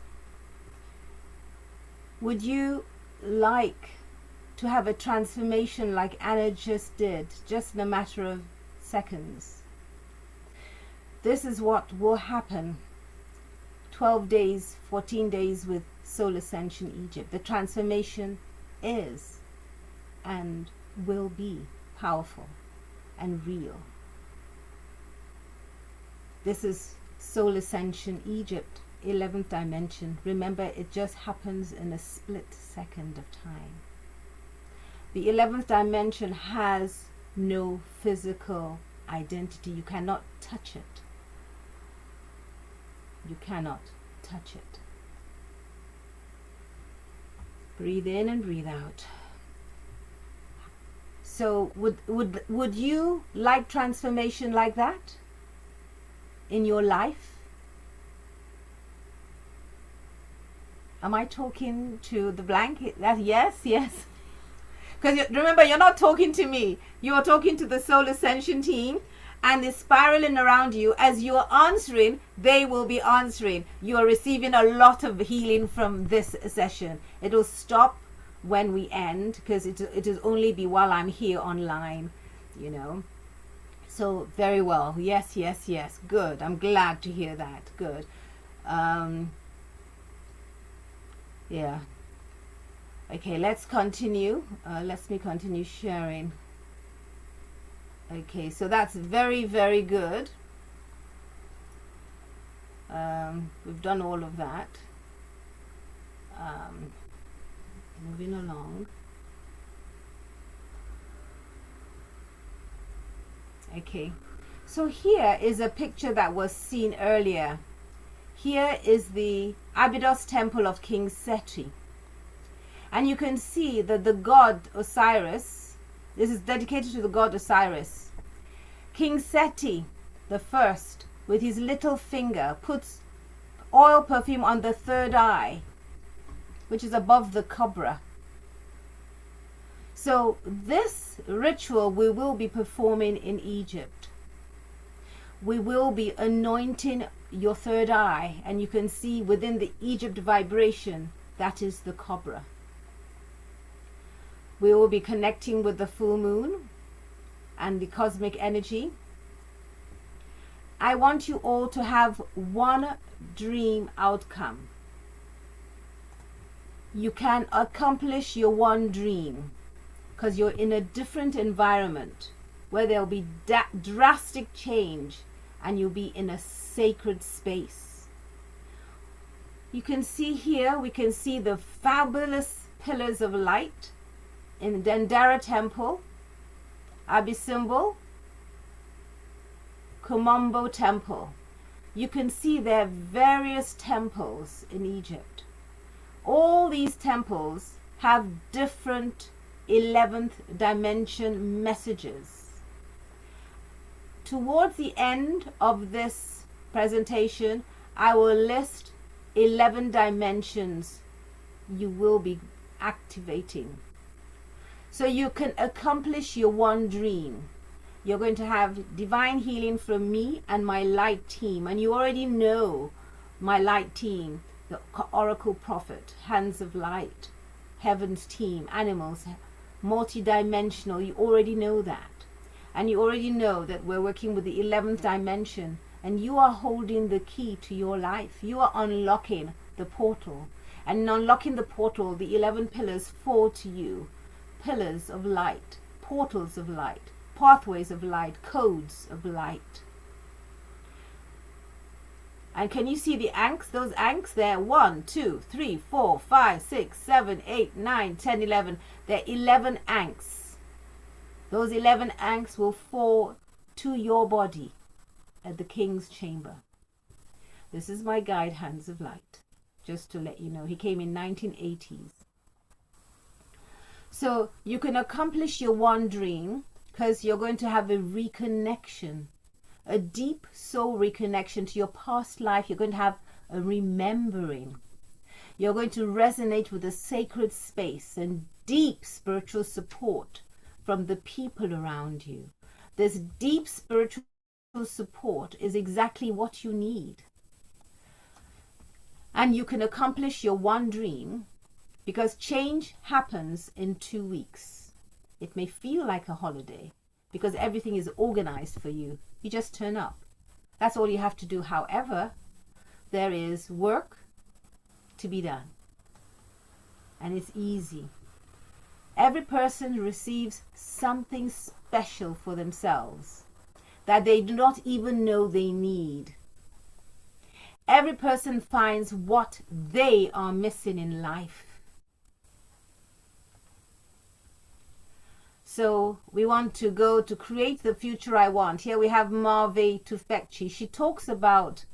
Would you like to have a transformation like Anna just did, just in a matter of seconds? This is what will happen 12 days, 14 days with Soul Ascension Egypt. The transformation is and will be powerful and real. This is Soul Ascension Egypt, 11th dimension. Remember, it just happens in a split second of time. The 11th dimension has no physical identity. You cannot touch it. You cannot touch it. Breathe in and breathe out. So would you like transformation like that in your life? Am I talking to the blank? Yes, yes. Because remember, you're not talking to me. You're talking to the Soul Ascension team, and they're spiraling around you. As you're answering, they will be answering. You're receiving a lot of healing from this session. It'll stop when we end, because it'll only be while I'm here online, you know. So very well. Yes, yes, yes. Good. I'm glad to hear that. Good. Yeah. Okay, let's continue. Let me continue sharing. Okay, so that's very, very good. We've done all of that. Moving along. Okay, so here is a picture that was seen earlier. Here is the Abydos temple of King Seti. And you can see that the god Osiris, this is dedicated to the god Osiris. King Seti the first, with his little finger, puts oil perfume on the third eye, which is above the cobra. So this ritual we will be performing in Egypt. We will be anointing your third eye, and you can see within the Egypt vibration, that is the cobra. We will be connecting with the full moon and the cosmic energy. I want you all to have one dream outcome. You can accomplish your one dream because you're in a different environment where there'll be drastic change, and you'll be in a sacred space. You can see here, we can see the fabulous pillars of light in Dendera Temple, Abyssimbel, Kumombo Temple. You can see there are various temples in Egypt. All these temples have different 11th dimension messages. Towards the end of this presentation, I will list 11 dimensions you will be activating. So you can accomplish your one dream. You're going to have divine healing from me and my light team. And you already know my light team, the Oracle Prophet, Hands of Light, Heaven's team, animals, multi-dimensional. You already know that. And you already know that we're working with the 11th dimension. And you are holding the key to your life. You are unlocking the portal. And in unlocking the portal, the 11 pillars fall to you. Pillars of light, portals of light, pathways of light, codes of light. And can you see the ankhs? Those ankhs there, 1, 2, 3, 4, 5, 6, 7, 8, 9, 10, 11. They're 11 ankhs. Those 11 ankhs will fall to your body at the king's chamber. This is my guide, Hands of Light, just to let you know. He came in 1980s. So you can accomplish your one dream because you're going to have a reconnection, a deep soul reconnection to your past life. You're going to have a remembering. You're going to resonate with a sacred space and deep spiritual support from the people around you. This deep spiritual support is exactly what you need. And you can accomplish your one dream because change happens in 2 weeks. It may feel like a holiday because everything is organized for you. You just turn up. That's all you have to do. However, there is work to be done. And it's easy. Every person receives something special for themselves that they do not even know they need. Every person finds what they are missing in life. So we want to go to create the future I want. Here we have Marve Tufekci. She talks about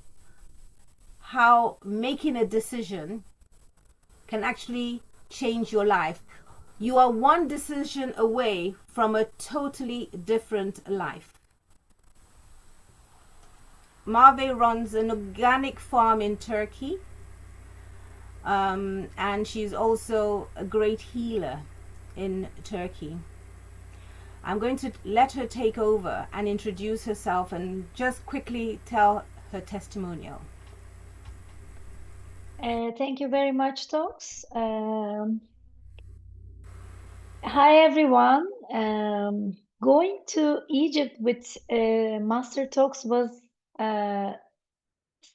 how making a decision can actually change your life. You are one decision away from a totally different life. Marve runs an organic farm in Turkey, and she's also a great healer in Turkey. I'm going to let her take over and introduce herself and just quickly tell her testimonial. Thank you very much, Toks. Hi, everyone. Going to Egypt with Master Toks was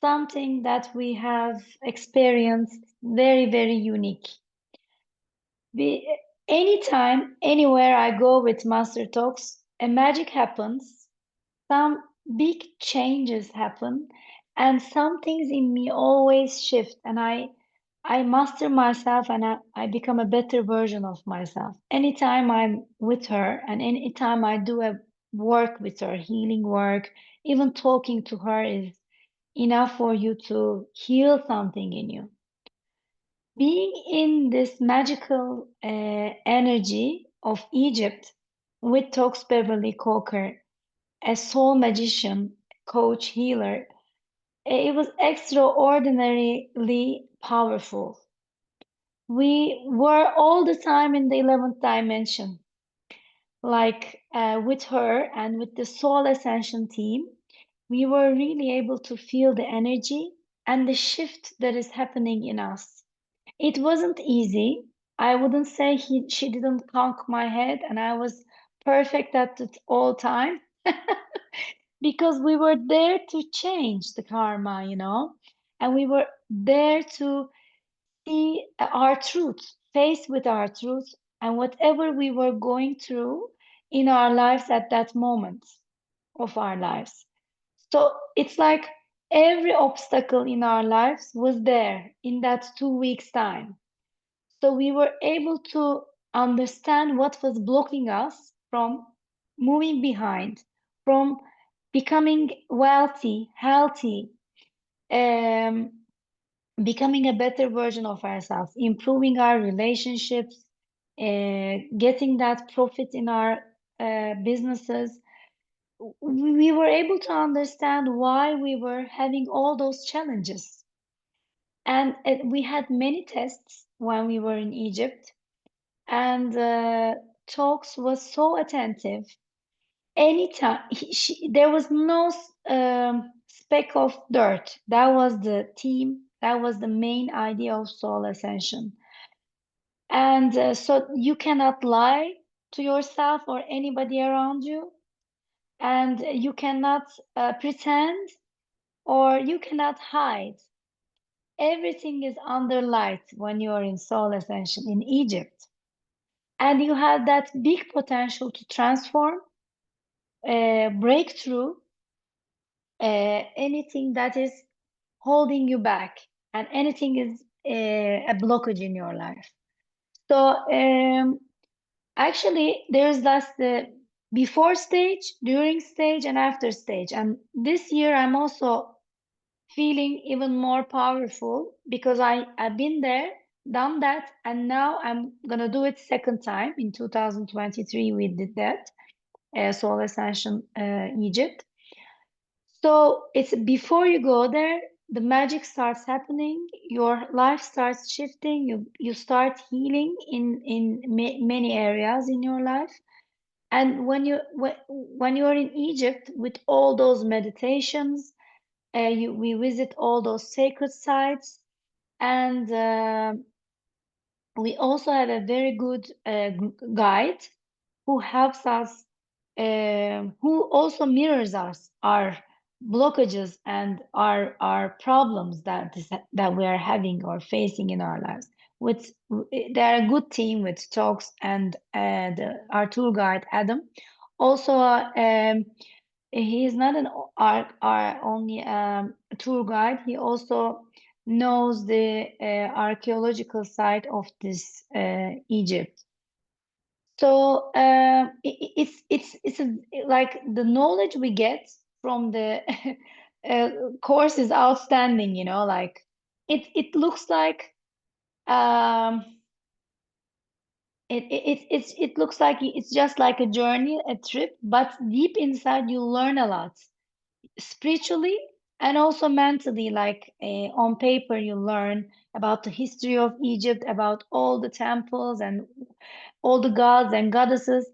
something that we have experienced very, very unique. Anytime, anywhere I go with Master Toks, a magic happens, some big changes happen, and some things in me always shift, and I master myself, and I become a better version of myself. Anytime I'm with her and anytime I do a work with her, healing work, even talking to her is enough for you to heal something in you. Being in this magical energy of Egypt with Toks Beverly Coker, a soul magician, coach, healer, it was extraordinarily powerful. We were all the time in the 11th dimension, like with her and with the Soul Ascension team. We were really able to feel the energy and the shift that is happening in us. It wasn't easy. I wouldn't say she didn't conk my head and I was perfect at it all time because we were there to change the karma, and we were there to see our truth, face with our truth, and whatever we were going through in our lives at that moment of our lives. So it's like every obstacle in our lives was there in that 2 weeks' time. So we were able to understand what was blocking us from moving behind, from becoming wealthy, healthy, um, becoming a better version of ourselves, improving our relationships, getting that profit in our businesses. We were able to understand why we were having all those challenges. And we had many tests when we were in Egypt. And Toks was so attentive. Anytime there was no speck of dirt. That was the theme. That was the main idea of Soul Ascension. And so you cannot lie to yourself or anybody around you, and you cannot pretend, or you cannot hide. Everything is under light when you are in Soul Ascension in Egypt. And you have that big potential to transform, break through anything that is holding you back, and anything is a blockage in your life. So actually, there's the before stage, during stage, and after stage. And this year, I'm also feeling even more powerful because I've been there, done that, and now I'm gonna do it second time. In 2023, we did that, Soul Ascension Egypt. So it's before you go there, the magic starts happening. Your life starts shifting. You start healing in many areas in your life. And when you are in Egypt with all those meditations, we visit all those sacred sites, and we also have a very good guide who helps us, who also mirrors us, our blockages and our problems that we are having or facing in our lives. they're a good team with Toks and our tour guide Adam. Also, he is not our only tour guide. He also knows the archaeological side of this Egypt. So it's like the knowledge we get from the course is outstanding. You know, like it looks like um, it looks like it's just like a journey, a trip, but deep inside you learn a lot spiritually and also mentally. Like on paper, you learn about the history of Egypt, about all the temples and all the gods and goddesses.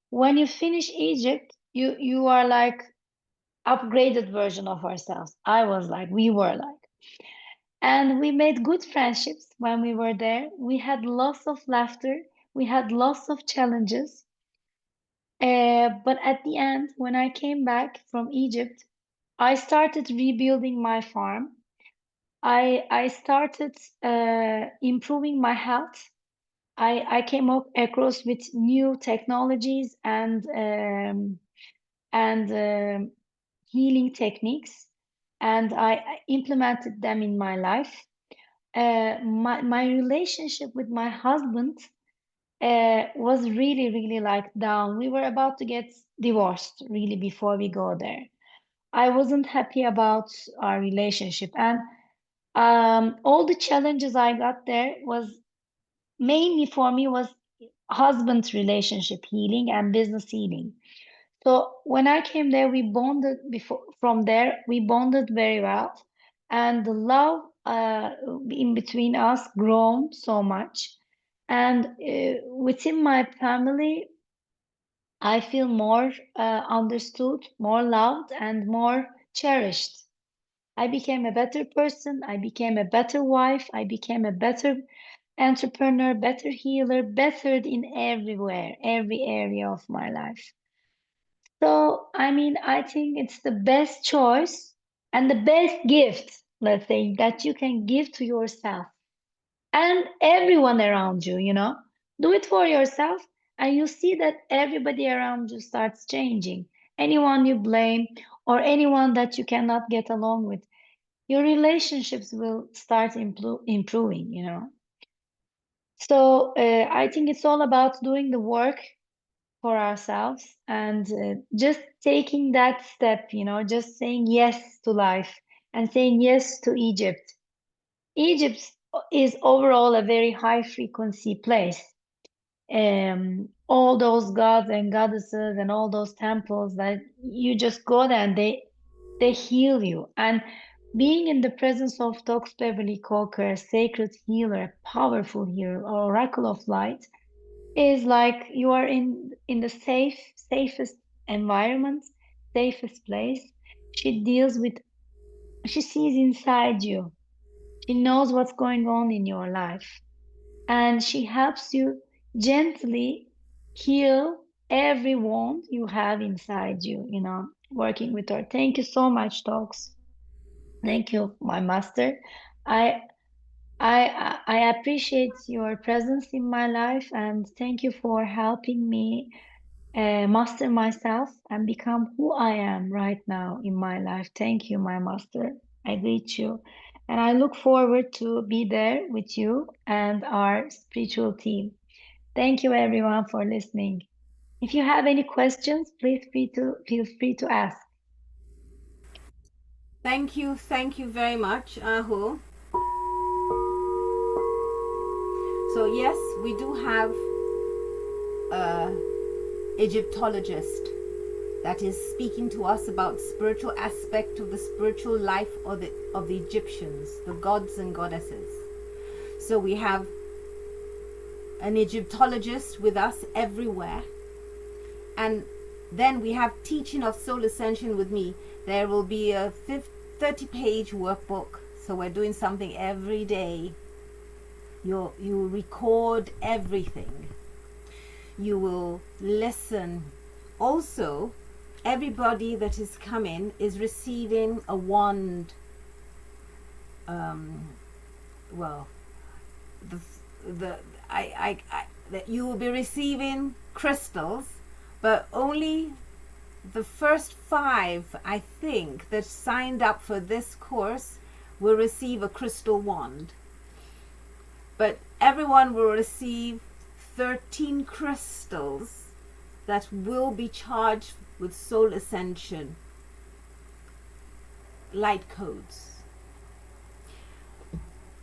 When you finish Egypt, you are like upgraded version of ourselves. I was like, we were like. And we made good friendships when we were there. We had lots of laughter. We had lots of challenges. But at the end, when I came back from Egypt, I started rebuilding my farm. I started improving my health. I came up across with new technologies and healing techniques, and I implemented them in my life. My relationship with my husband was really like down. We were about to get divorced really before we go there. I wasn't happy about our relationship, and all the challenges I got there was mainly for me was husband relationship healing and business healing. So when I came there, we bonded before from there, we bonded very well. And the love in between us grown so much. And within my family, I feel more understood, more loved, and more cherished. I became a better person. I became a better wife. I became a better entrepreneur, better healer, better in everywhere, every area of my life. So, I mean, I think it's the best choice and the best gift, let's say, that you can give to yourself and everyone around you, you know. Do it for yourself, and you see that everybody around you starts changing. Anyone you blame or anyone that you cannot get along with, your relationships will start improving, you know. So, I think it's all about doing the work for ourselves and just taking that step, you know, just saying yes to life and saying yes to Egypt. Egypt is overall a very high frequency place. All those gods and goddesses and all those temples that you just go there and they heal you. And being in the presence of Toks Beverly Coker, a sacred healer, a powerful healer, oracle of light, is like you are in the safest environment, safest place. She sees inside you. She knows what's going on in your life, and she helps you gently heal every wound you have inside you, you know, working with her. Thank you so much, Talks. Thank you, my master. I I appreciate your presence in my life, and thank you for helping me master myself and become who I am right now in my life. Thank you, my master. I greet you. And I look forward to be there with you and our spiritual team. Thank you everyone for listening. If you have any questions, please feel free to ask. Thank you very much, Aho. So yes, we do have a Egyptologist that is speaking to us about spiritual aspect of the spiritual life of the Egyptians, the gods and goddesses. So we have an Egyptologist with us everywhere, and then we have teaching of Soul Ascension with me. There will be a 30-page workbook, so we're doing something every day. You record everything. You will listen. Also, everybody that is coming is receiving a wand. Well, that you will be receiving crystals, but only the first 5, I think, that signed up for this course will receive a crystal wand. But everyone will receive 13 crystals that will be charged with Soul Ascension light codes.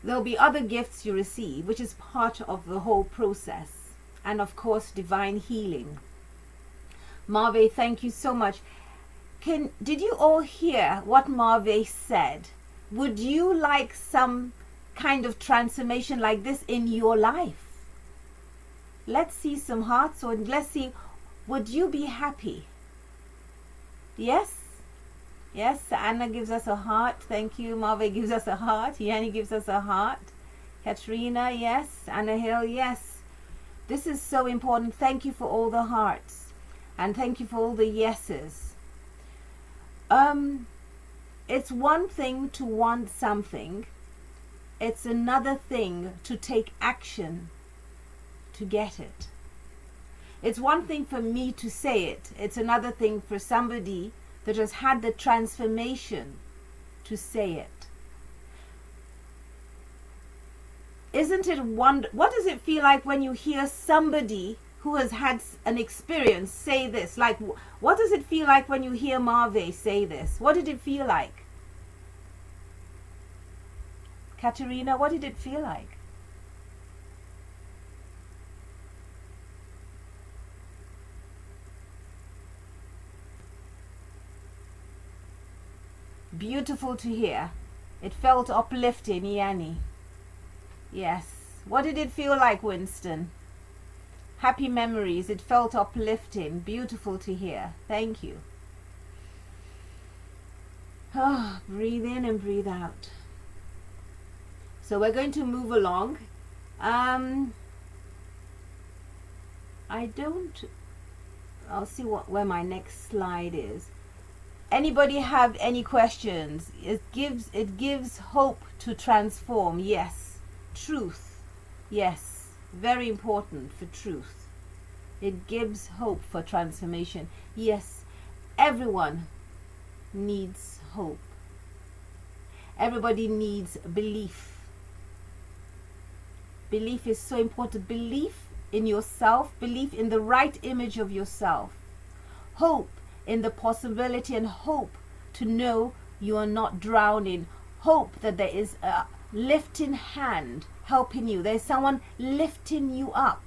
There'll be other gifts you receive, which is part of the whole process. And of course, divine healing. Marve, thank you so much. Did you all hear what Marve said? Would you like some kind of transformation like this in your life? Let's see some hearts, or let's see, would you be happy? Yes? Yes, Anna gives us a heart. Thank you. Marve gives us a heart. Yanni gives us a heart. Katrina, yes. Anna Hill, yes. This is so important. Thank you for all the hearts. And thank you for all the yeses. It's one thing to want something. It's another thing to take action to get it. It's one thing for me to say it. It's another thing for somebody that has had the transformation to say it. Isn't it what does it feel like when you hear somebody who has had an experience say this? Like, what does it feel like when you hear Marve say this? What did it feel like? Katerina, what did it feel like? Beautiful to hear. It felt uplifting, Yanni. Yes. What did it feel like, Winston? Happy memories. It felt uplifting. Beautiful to hear. Thank you. Oh, breathe in and breathe out. So we're going to move along. I'll see where my next slide is. Anybody have any questions? It gives hope to transform. Yes. Truth. Yes. Very important for truth. It gives hope for transformation. Yes. Everyone needs hope. Everybody needs belief. Belief is so important. Belief in yourself. Belief in the right image of yourself. Hope in the possibility, and hope to know you are not drowning. Hope that there is a lifting hand helping you. There's someone lifting you up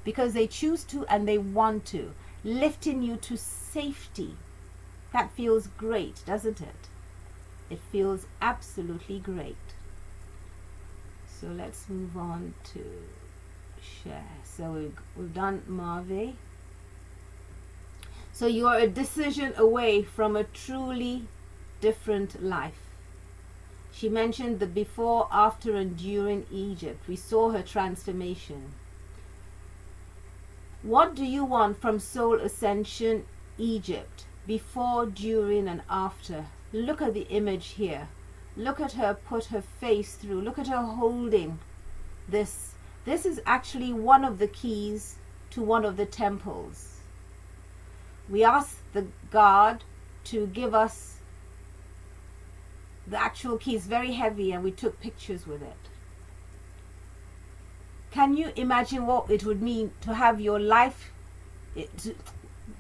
because they choose to and they want to. Lifting you to safety. That feels great, doesn't it? It feels absolutely great. So let's move on to share. So we've done Marve. So you are a decision away from a truly different life. She mentioned the before, after, and during Egypt. We saw her transformation. What do you want from Soul Ascension Egypt? Before, during, and after. Look at the image here. Look at her put her face through. Look at her holding this. This is actually one of the keys to one of the temples. We asked the guard to give us the actual key. It's very heavy and we took pictures with it. Can you imagine what it would mean to have your life?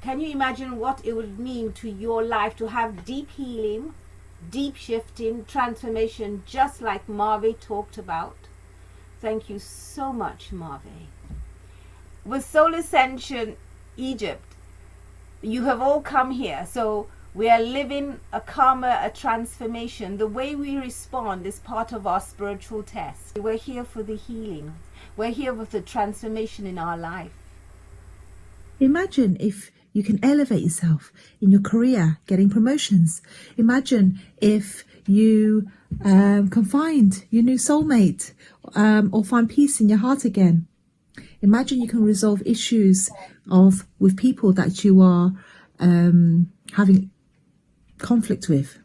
Can you imagine what it would mean to your life to have deep healing, deep shifting, transformation, just like Marve talked about? Thank you so much, Marve. With Soul Ascension Egypt, you have all come here, so we are living a karma, a transformation. The way we respond is part of our spiritual test. We're here for the healing. We're here with the transformation in our life. Imagine if you can elevate yourself in your career, getting promotions. Imagine if you can find your new soulmate or find peace in your heart again. Imagine you can resolve issues with people that you are having conflict with.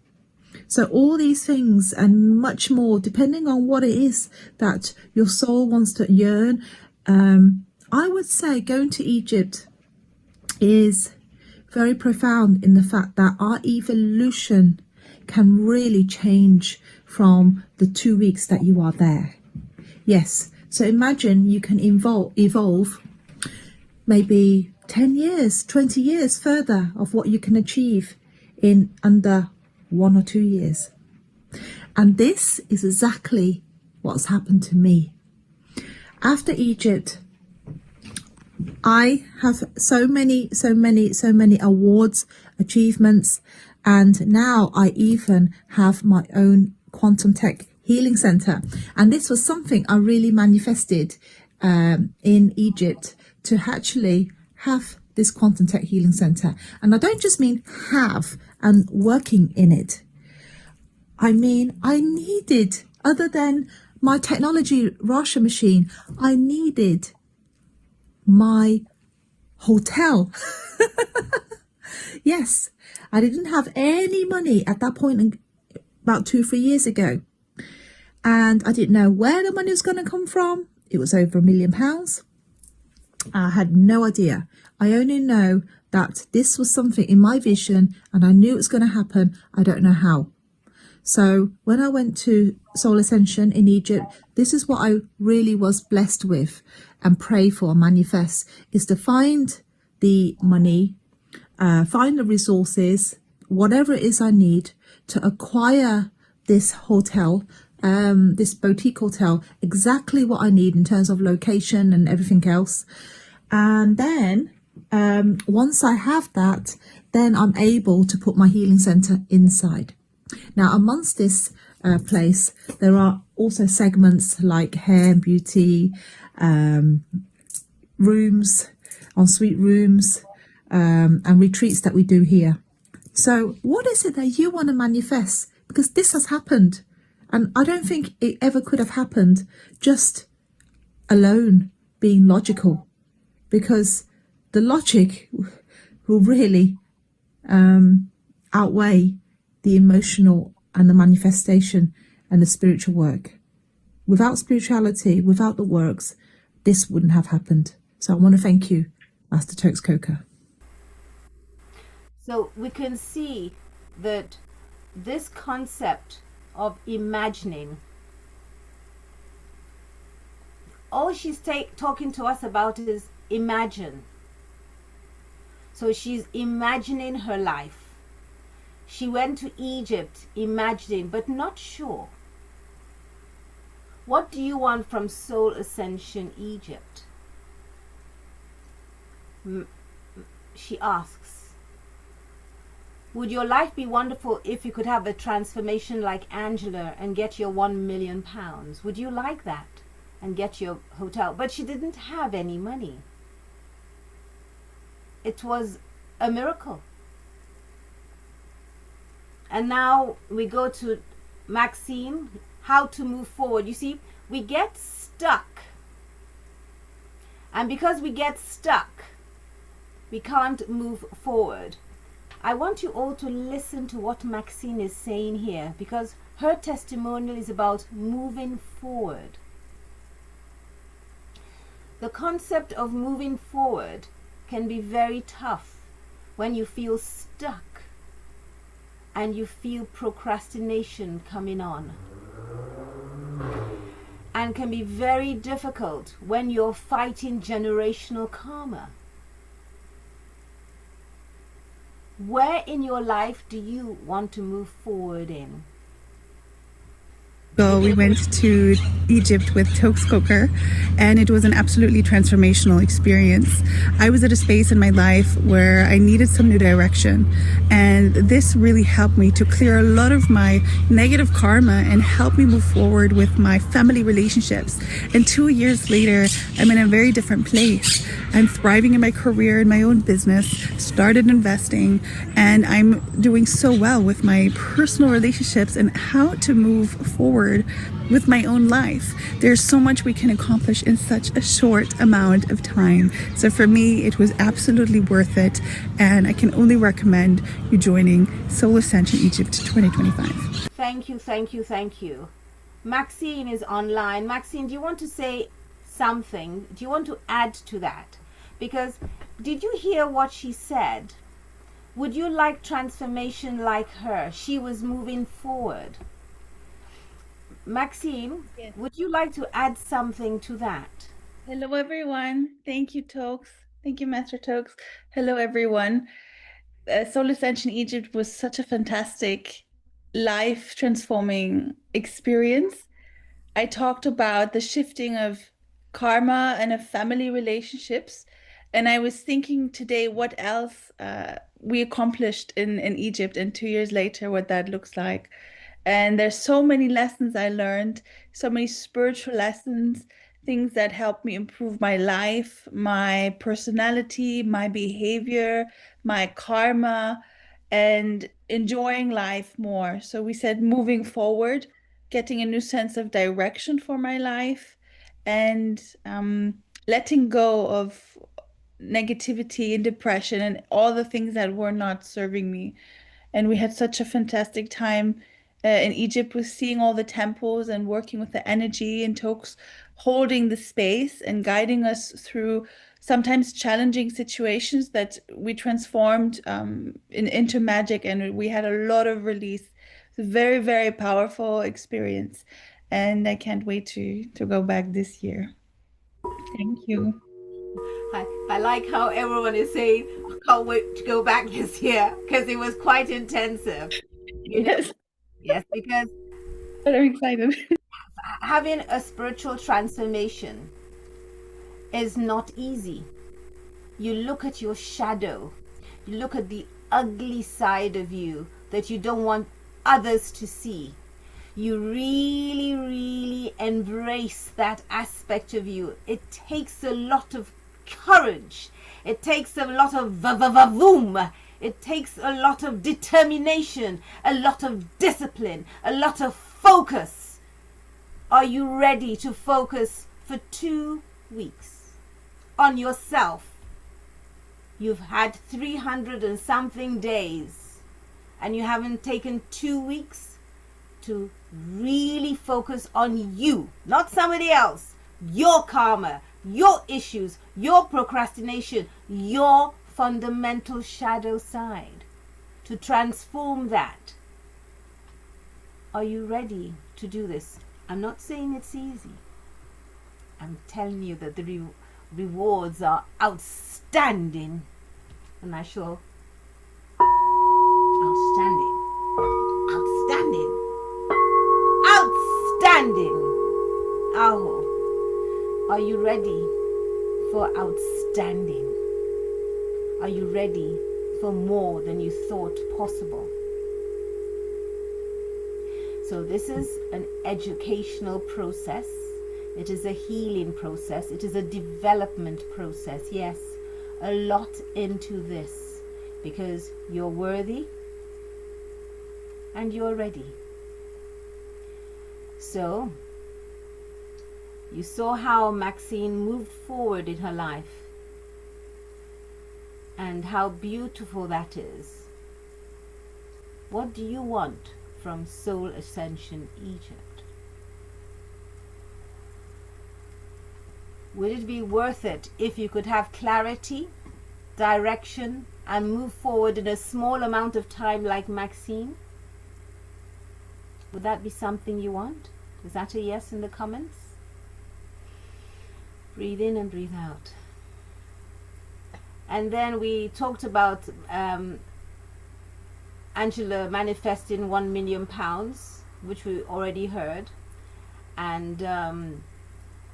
So all these things and much more, depending on what it is that your soul wants to yearn. I would say going to Egypt is very profound in the fact that our evolution can really change from the 2 weeks that you are there. Yes. So imagine you can evolve maybe 10 years, 20 years further of what you can achieve in under 1 or 2 years. And this is exactly what's happened to me. After Egypt, I have so many awards, achievements, and now I even have my own quantum tech healing center. And this was something I really manifested in Egypt, to actually have this quantum tech healing center. And I don't just mean have and working in it. I mean, I needed, other than my technology Rasha machine, I needed my hotel. Yes, I didn't have any money at that point, about 2-3 years ago. And I didn't know where the money was going to come from. It was over £1 million. I had no idea. I only know that this was something in my vision and I knew it was going to happen. I don't know how. So when I went to Soul Ascension in Egypt, this is what I really was blessed with and pray for, manifest, is to find the money, find the resources, whatever it is I need to acquire this hotel, this boutique hotel, exactly what I need in terms of location and everything else. And then once I have that, then I'm able to put my healing center inside. Now, amongst this place, there are also segments like hair and beauty, rooms, ensuite rooms, and retreats that we do here. So what is it that you want to manifest? Because this has happened. And I don't think it ever could have happened just alone being logical, because the logic will really outweigh the emotional and the manifestation and the spiritual work. Without spirituality, without the works, this wouldn't have happened. So I want to thank you, Master Toks Coker. So we can see that this concept of imagining, all she's talking to us about is imagine. So she's imagining her life. She went to Egypt imagining, but not sure. What do you want from Soul Ascension Egypt? She asks. Would your life be wonderful if you could have a transformation like Angela and get your £1 million? Would you like that? And get your hotel? But she didn't have any money. It was a miracle. And now we go to Maxine, how to move forward. You see, we get stuck. And because we get stuck, we can't move forward. I want you all to listen to what Maxine is saying here, because her testimonial is about moving forward. The concept of moving forward can be very tough when you feel stuck and you feel procrastination coming on, and can be very difficult when you're fighting generational karma. Where in your life do you want to move forward in? So we went to Egypt with Toks Coker, and it was an absolutely transformational experience. I was at a space in my life where I needed some new direction, and this really helped me to clear a lot of my negative karma and help me move forward with my family relationships. And 2 years later, I'm in a very different place. I'm thriving in my career, in my own business, started investing, and I'm doing so well with my personal relationships and how to move forward with my own life. There's so much we can accomplish in such a short amount of time. So for me, it was absolutely worth it, and I can only recommend you joining Soul Ascension Egypt 2025. Thank you, thank you, thank you. Maxine is online. Maxine, do you want to say something? Do you want to add to that? Because did you hear what she said? Would you like transformation like her? She was moving forward. Maxine, Yes. would you like to add something to that? Hello, everyone. Thank you, Toks. Thank you, Master Toks. Hello, everyone. Soul Ascension Egypt was such a fantastic, life transforming experience. I talked about the shifting of karma and of family relationships. And I was thinking today what else we accomplished in Egypt, and 2 years later, what that looks like. And there's so many lessons I learned, so many spiritual lessons, things that helped me improve my life, my personality, my behavior, my karma, and enjoying life more. So we said moving forward, getting a new sense of direction for my life, and letting go of negativity and depression and all the things that were not serving me. And we had such a fantastic time in Egypt with seeing all the temples and working with the energy and Toks, holding the space and guiding us through sometimes challenging situations that we transformed into magic, and we had a lot of release. It's a very, very powerful experience, and I can't wait to go back this year. Thank you. I like how everyone is saying, I can't wait to go back this year, because it was quite intensive. Yes, Yes, because very excited. having a spiritual transformation is not easy. You look at your shadow, you look at the ugly side of you that you don't want others to see. You really, really embrace that aspect of you. It takes a lot of courage. It takes a lot of va-va-va-voom. It takes a lot of determination, a lot of discipline, a lot of focus. Are you ready to focus for 2 weeks on yourself? You've had 300 and something days, and you haven't taken 2 weeks to really focus on you, not somebody else, your karma, your issues, your procrastination, your fundamental shadow side, to transform that. Are you ready to do this? I'm not saying it's easy. I'm telling you that the rewards are outstanding, and I shall outstanding. Aho. Are you ready for outstanding? Are you ready for more than you thought possible? So this is an educational process. It is a healing process. It is a development process. Yes, a lot into this, because you're worthy and you're ready. So you saw how Maxine moved forward in her life, and how beautiful that is. What do you want from Soul Ascension Egypt? Would it be worth it if you could have clarity, direction, and move forward in a small amount of time like Maxine? Would that be something you want? Is that a yes in the comments? Breathe in and breathe out. And then we talked about Angela manifesting £1 million, which we already heard. And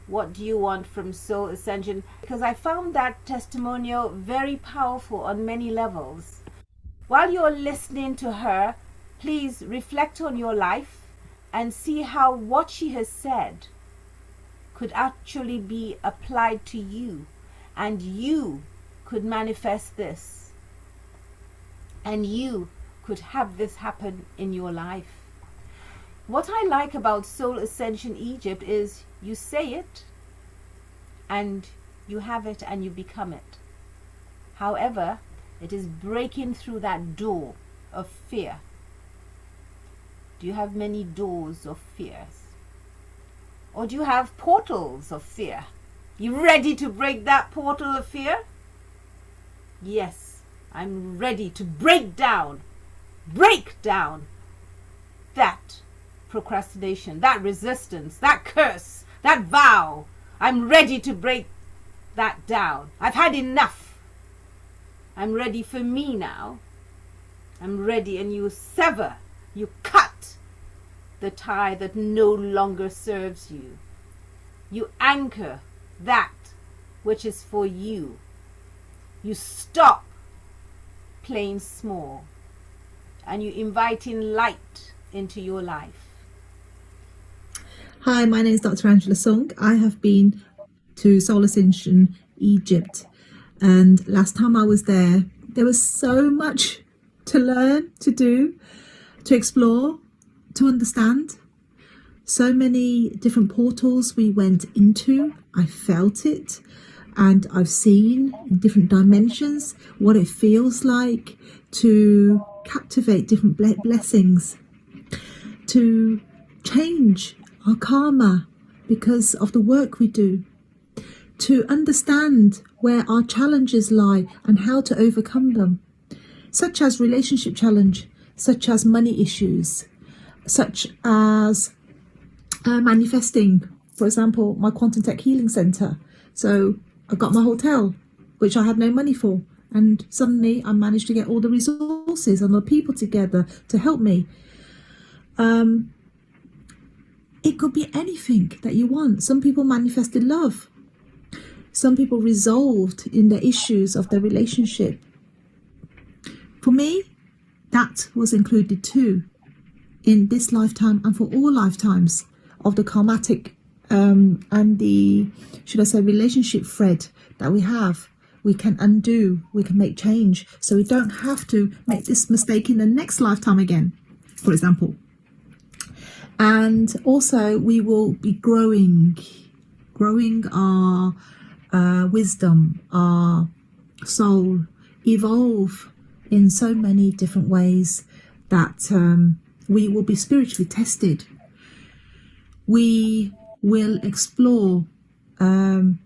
what do you want from Soul Ascension? Because I found that testimonial very powerful on many levels. While you're listening to her, please reflect on your life and see how what she has said could actually be applied to you, and you could manifest this And you could have this happen in your life. What I like about Soul Ascension Egypt is you say it and you have it and you become it. However, it is breaking through that door of fear. Do you have many doors of fears? Or do you have portals of fear? You ready to break that portal of fear? Yes, I'm ready to break down that procrastination, that resistance, that curse, that vow. I'm ready to break that down. I've had enough. I'm ready for me now. I'm ready, and you sever, you cut the tie that no longer serves you. You anchor that which is for you. You stop playing small, and you invite in light into your life. Hi, my name is Dr. Angela Sung. I have been to Soul Ascension Egypt, and last time I was there was so much to learn, to do, to explore, to understand. So many different portals we went into. I felt it, and I've seen in different dimensions what it feels like to captivate different blessings, to change our karma because of the work we do, to understand where our challenges lie and how to overcome them, such as relationship challenge, such as money issues, such as manifesting. For example, my Quantum Tech Healing Center. So I got my hotel, which I had no money for, and suddenly I managed to get all the resources and the people together to help me. It could be anything that you want. Some people manifested love. Some people resolved in the issues of their relationship. For me, that was included too, in this lifetime and for all lifetimes of the karmatic and the, should I say, relationship thread that we have. We can undo, we can make change, so we don't have to make this mistake in the next lifetime again, for example. And also we will be growing our wisdom, our soul, evolve in so many different ways that we will be spiritually tested. We will explore, and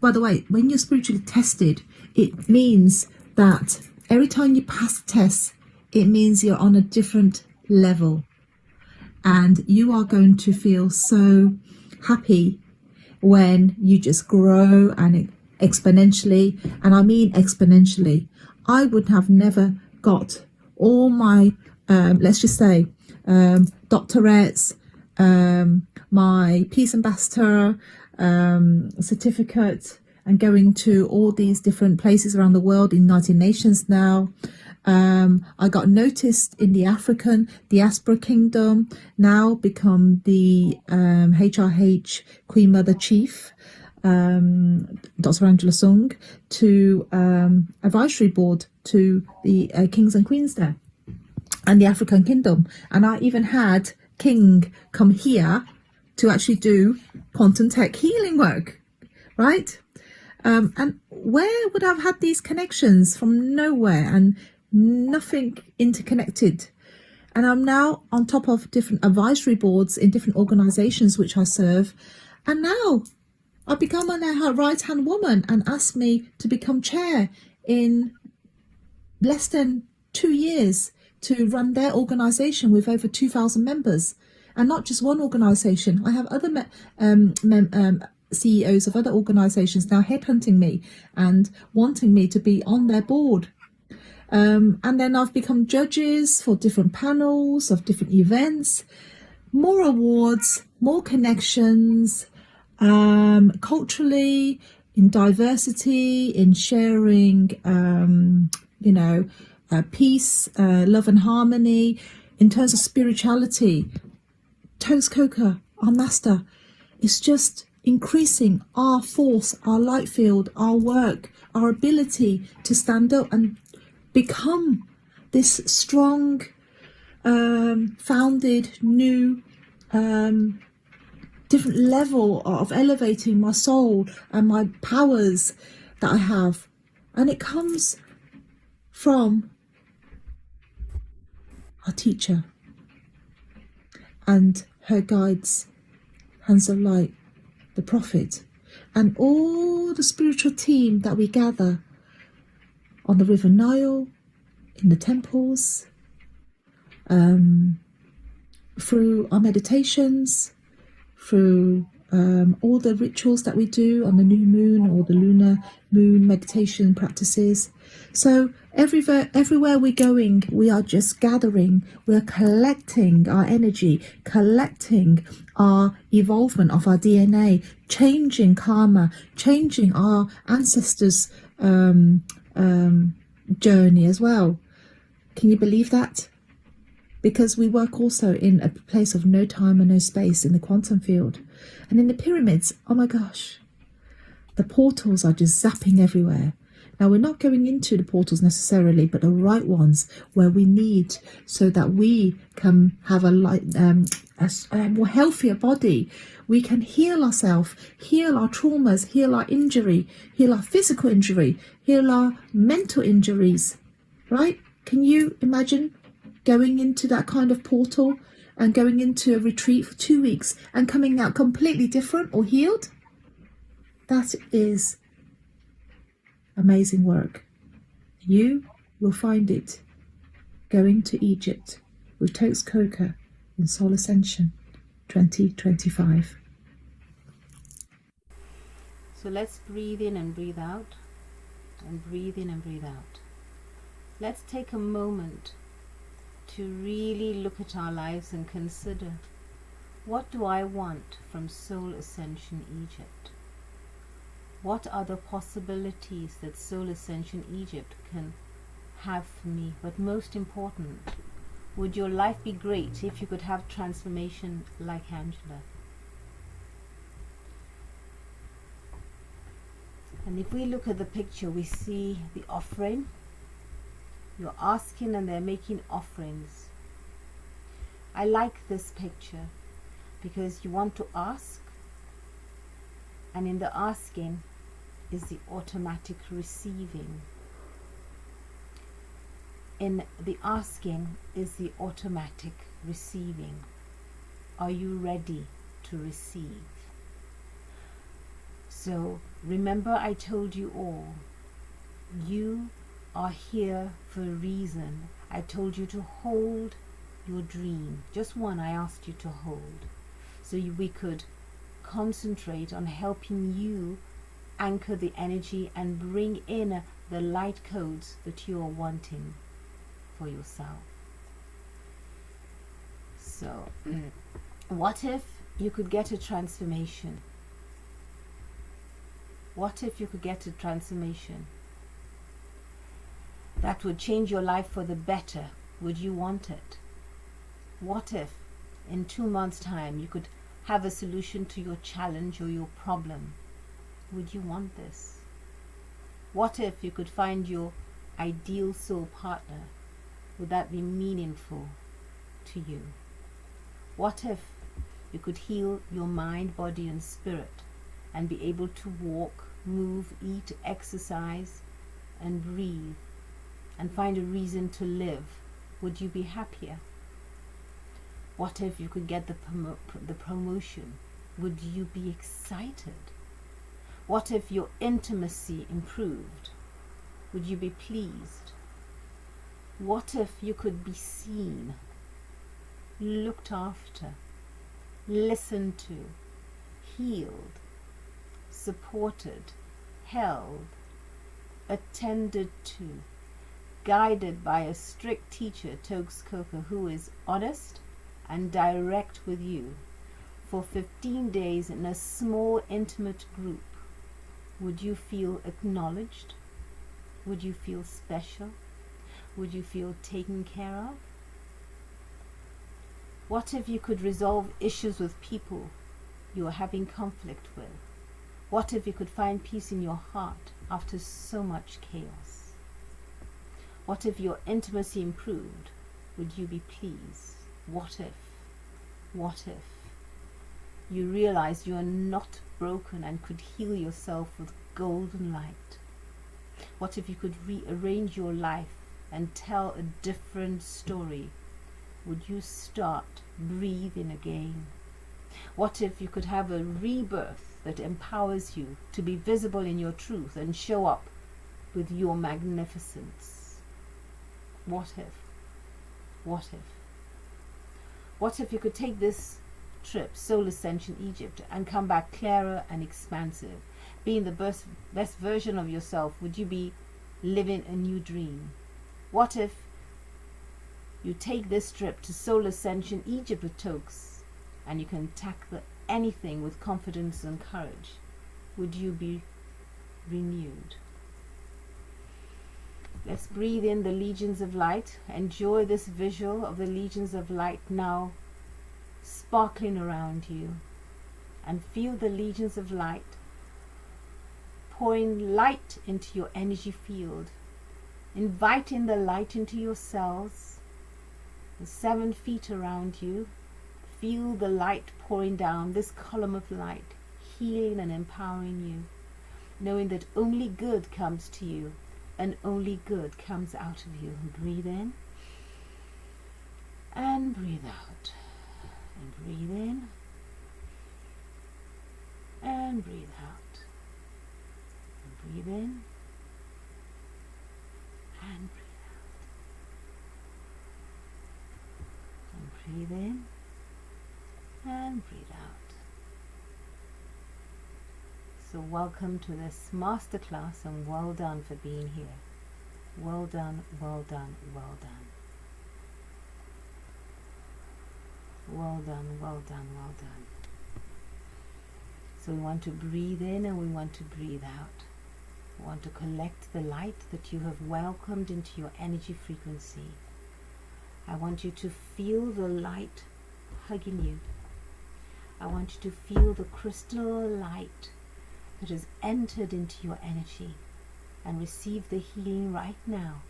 by the way, when you're spiritually tested, it means that every time you pass the test, it means you're on a different level. And you are going to feel so happy when you just grow and exponentially. And I mean exponentially. I would have never got all my, let's just say, doctorates, my Peace Ambassador certificate, and going to all these different places around the world in United Nations now. I got noticed in the African Diaspora Kingdom, now become the HRH Queen Mother Chief, Dr. Angela Sung, to advisory board to the kings and queens there and the African Kingdom. And I even had King come here to actually do quantum tech healing work, right? And where would I have had these connections? From nowhere, and nothing interconnected. And I'm now on top of different advisory boards in different organizations which I serve. And now I've become a right-hand woman and asked me to become chair in less than 2 years to run their organization with over 2,000 members. And not just one organization. I have other CEOs of other organizations now headhunting me and wanting me to be on their board. And then I've become judges for different panels of different events, more awards, more connections, culturally, in diversity, in sharing, peace, love and harmony. In terms of spirituality, Toks, our master, is just increasing our force, our light field, our work, our ability to stand up and become this strong, founded, new, different level of elevating my soul and my powers that I have. And it comes from our teacher and her guides, hands of light, the prophet, and all the spiritual team that we gather on the River Nile, in the temples, through our meditations, through all the rituals that we do on the new moon or the lunar moon meditation practices. So everywhere we're going, we are just gathering, we are collecting our energy, collecting our evolvement of our DNA, changing karma, changing our ancestors' journey as well. Can you believe that? Because we work also in a place of no time and no space in the quantum field. And in the pyramids, oh my gosh, the portals are just zapping everywhere. Now, we're not going into the portals necessarily, but the right ones where we need, so that we can have a more healthier body. We can heal ourselves, heal our traumas, heal our injury, heal our physical injury, heal our mental injuries, right? Can you imagine going into that kind of portal and going into a retreat for 2 weeks and coming out completely different or healed? That is amazing work. You will find it going to Egypt with Toks Coker in Soul Ascension 2025. So let's breathe in and breathe out, and breathe in and breathe out. Let's take a moment to really look at our lives and consider, what do I want from Soul Ascension Egypt? What are the possibilities that Soul Ascension Egypt can have for me? But most important, would your life be great if you could have transformation like Angela? And if we look at the picture, we see the offering. You're asking and they're making offerings. I like this picture because you want to ask, and in the asking is the automatic receiving. In the asking is the automatic receiving. Are you ready to receive? So remember, I told you all, you are here for a reason. I told you to hold your dream. Just one I asked you to hold, so we could concentrate on helping you anchor the energy and bring in the light codes that you are wanting for yourself. So what if you could get a transformation? What if you could get a transformation that would change your life for the better? Would you want it? What if in 2 months' time you could have a solution to your challenge or your problem? Would you want this? What if you could find your ideal soul partner? Would that be meaningful to you? What if you could heal your mind, body and spirit and be able to walk, move, eat, exercise and breathe and find a reason to live? Would you be happier? What if you could get the promotion? Would you be excited? What if your intimacy improved? Would you be pleased? What if you could be seen, looked after, listened to, healed, supported, held, attended to, guided by a strict teacher, Toks Coker, who is honest and direct with you for 15 days in a small intimate group? Would you feel acknowledged? Would you feel special? Would you feel taken care of? What if you could resolve issues with people you are having conflict with? What if you could find peace in your heart after so much chaos? What if your intimacy improved? Would you be pleased? What if you realized you are not broken and could heal yourself with golden light? What if you could rearrange your life and tell a different story? Would you start breathing again? What if you could have a rebirth that empowers you to be visible in your truth and show up with your magnificence? What if? What if? What if you could take this trip, Soul Ascension Egypt, and come back clearer and expansive, being the best version of yourself? Would you be living a new dream? What if you take this trip to Soul Ascension Egypt with Toks, and you can tackle anything with confidence and courage? Would you be renewed? Let's breathe in the legions of light. Enjoy this visual of the legions of light now sparkling around you, and feel the legions of light pouring light into your energy field, inviting the light into your cells, the 7 feet around you. Feel the light pouring down, this column of light, healing and empowering you, knowing that only good comes to you and only good comes out of you. Breathe in and breathe out, and breathe in and breathe out, and breathe in and breathe out, and breathe in and breathe out. So welcome to this masterclass, and well done for being here. Well done, well done, well done. Well done, well done, well done. So we want to breathe in and we want to breathe out. We want to collect the light that you have welcomed into your energy frequency. I want you to feel the light hugging you. I want you to feel the crystal light that has entered into your energy, and receive the healing right now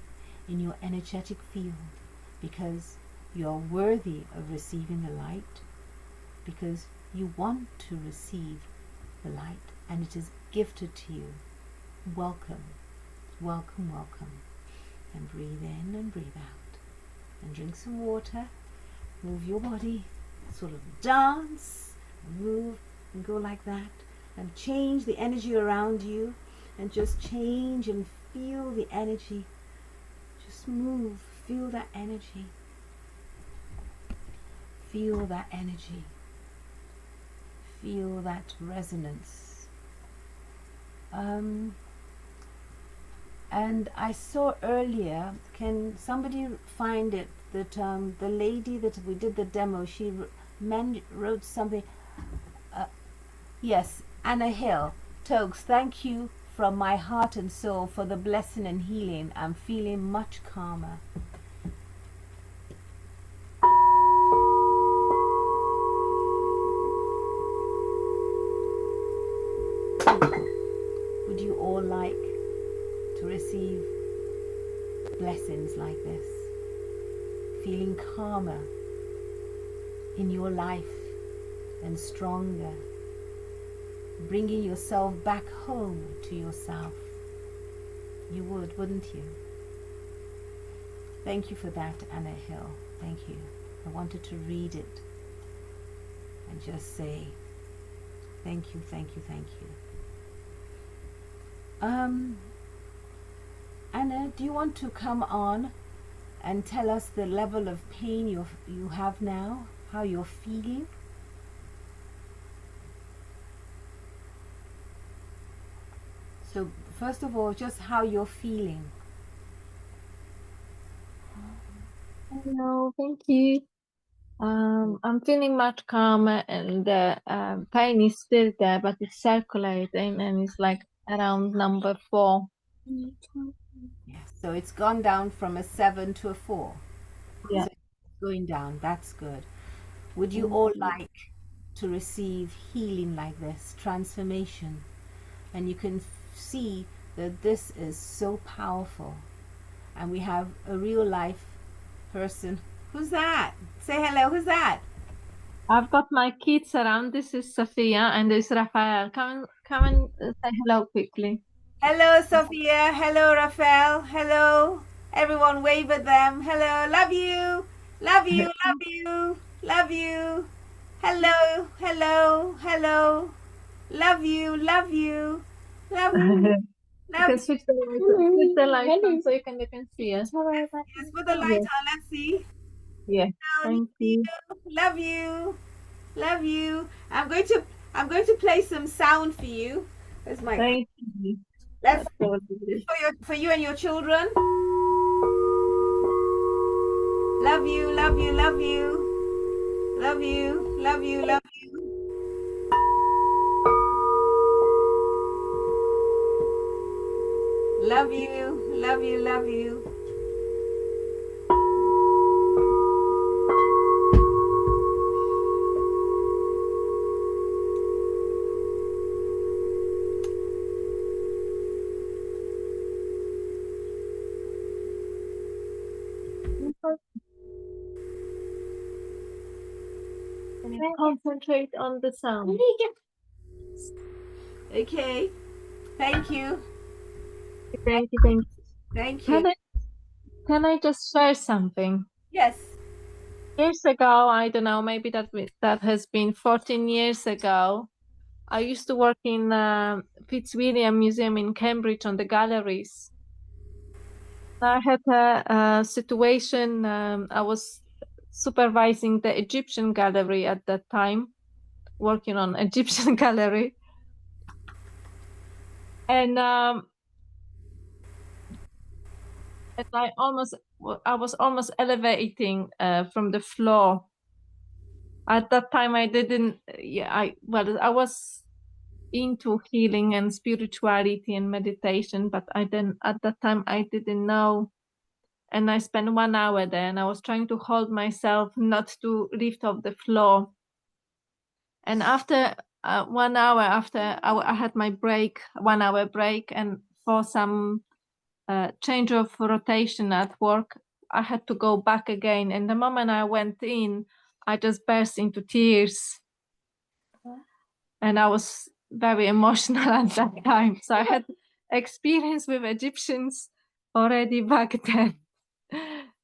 in your energetic field, because you are worthy of receiving the light, because you want to receive the light, and it is gifted to you. Welcome, welcome, welcome. And breathe in and breathe out, and drink some water. Move your body, sort of dance, move and go like that, and change the energy around you, and just change and feel the energy. Just move, feel that energy. Feel that energy. Feel that resonance. And I saw earlier, can somebody find it, that the lady that we did the demo, she wrote something. Yes, Anna Hill. Toks, thank you from my heart and soul for the blessing and healing. I'm feeling much calmer. Would you all like to receive blessings like this? Feeling calmer in your life and stronger. Bringing yourself back home to yourself. You would, wouldn't you? Thank you for that, Anna Hill. Thank you. I wanted to read it and just say thank you, thank you, thank you. Anna, do you want to come on and tell us the level of pain you have now, how you're feeling? So first of all, just how you're feeling. Hello, thank you. I'm feeling much calmer, and the pain is still there, but it's circulating, and it's like around number 4. Yes. So it's gone down from a 7 to a 4. Yeah. So it's going down. That's good. Would you all like to receive healing like this, transformation? And you can see that this is so powerful. And we have a real life person. Who's that? Say hello. Who's that? I've got my kids around. This is Sophia and this is Raphael. Come and say hello quickly. Hello, Sophia. Hello, Raphael. Hello. Everyone wave at them. Hello. Love you. Love you. Love you. Love you. Hello. Hello. Hello. Love you. Love you. Love you. You can switch the light on so you can see us. Yes, put the light on. Let's see. Yeah. Thank you. Love you. Love you. I'm going to play some sound for you. Where's my Thank you. Let's so lovely. for you and your children. Love you, love you, love you. Love you, love you, love you. Love you, love you, love you. Concentrate on the sound. Okay. Thank you. Thank you. Thank you. Thank you. Can I just share something? Yes. Years ago, I don't know, maybe that has been 14 years ago. I used to work in Fitzwilliam Museum in Cambridge on the galleries. I had a situation. I was supervising the Egyptian gallery at that time, working on Egyptian gallery, and I was almost elevating from the floor. At that time, I didn't. I was into healing and spirituality and meditation, but at that time I didn't know. And I spent 1 hour there, and I was trying to hold myself not to lift off the floor. And after 1 hour, after I had my break, 1 hour break, and for some change of rotation at work, I had to go back again. And the moment I went in, I just burst into tears. And I was very emotional at that time. So I had experience with Egyptians already back then.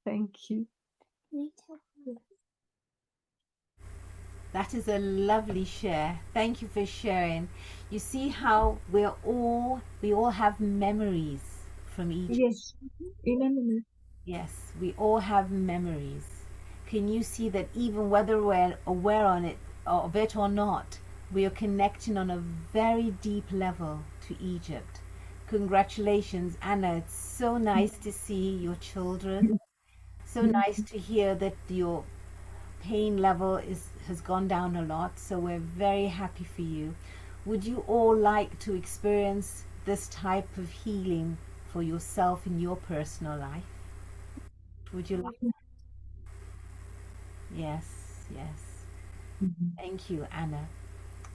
Thank you. That is a lovely share. Thank you for sharing. You see how we all have memories from Egypt. Yes. In a minute. Yes, we all have memories. Can you see that even whether we're aware of it or not, we are connecting on a very deep level to Egypt. Congratulations, Anna. It's so nice to see your children. So nice to hear that your pain level has gone down a lot. So we're very happy for you. Would you all like to experience this type of healing for yourself in your personal life? Would you like? Yes, yes. Thank you, Anna.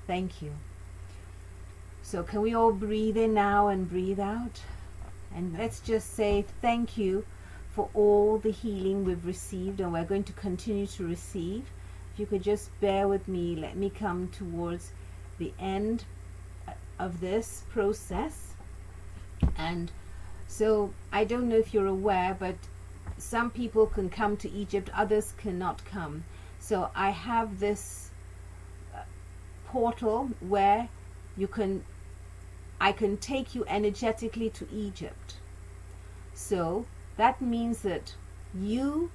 Thank you. So can we all breathe in now and breathe out? And let's just say thank you for all the healing we've received, and we're going to continue to receive. If you could just bear with me, let me come towards the end of this process. And so I don't know if you're aware, but some people can come to Egypt, others cannot come. So I have this portal where I can take you energetically to Egypt. So that means that you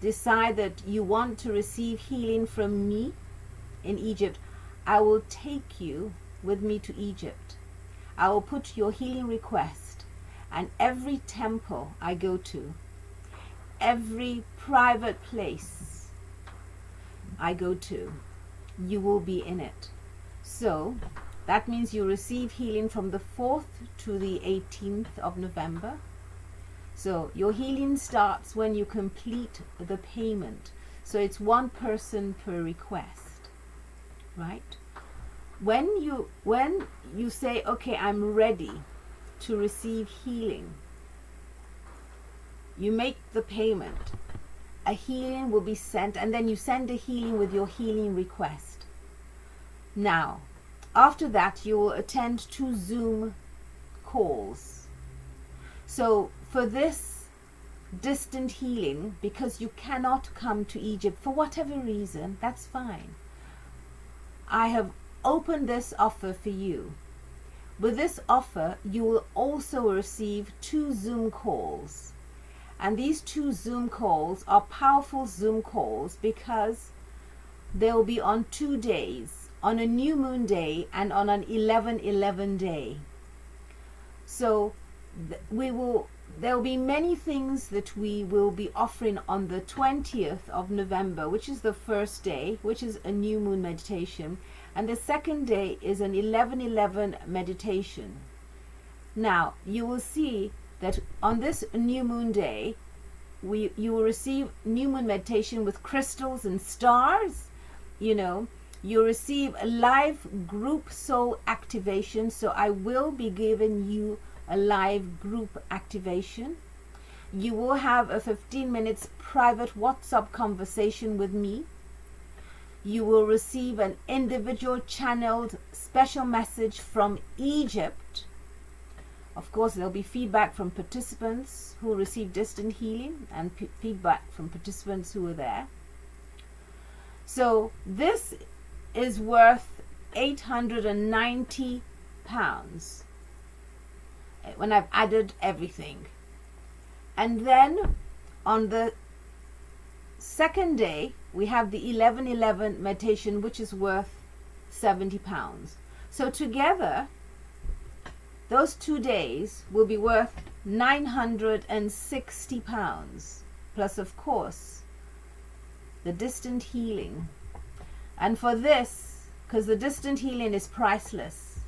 decide that you want to receive healing from me in Egypt. I will take you with me to Egypt. I will put your healing request, and every temple I go to, every private place I go to, you will be in it. So that means you receive healing from the 4th to the 18th of November. So your healing starts when you complete the payment. So it's one person per request, right? When you say, okay, I'm ready to receive healing, you make the payment, a healing will be sent, and then you send a healing with your healing request. Now, after that, you will attend 2 Zoom calls. So for this distant healing, because you cannot come to Egypt for whatever reason, that's fine. I have opened this offer for you. With this offer, you will also receive 2 Zoom calls. And these 2 Zoom calls are powerful Zoom calls because they'll be on 2 days, on a new moon day and on an 11/11 day. So there'll be many things that we will be offering on the 20th of November, which is the first day, which is a new moon meditation. And the second day is an 11/11 meditation. Now, you will see that on this new moon day, you will receive new moon meditation with crystals and stars. You'll receive a live group soul activation. So I will be giving you a live group activation. You will have a 15 minutes private WhatsApp conversation with me. You will receive an individual channeled special message from Egypt. Of course, there'll be feedback from participants who receive distant healing and feedback from participants who were there. So this is worth £890 when I've added everything. And then on the second day, we have the 11/11 meditation, which is worth £70. So together, those 2 days will be worth £960, plus of course the distant healing. And for this, because the distant healing is priceless,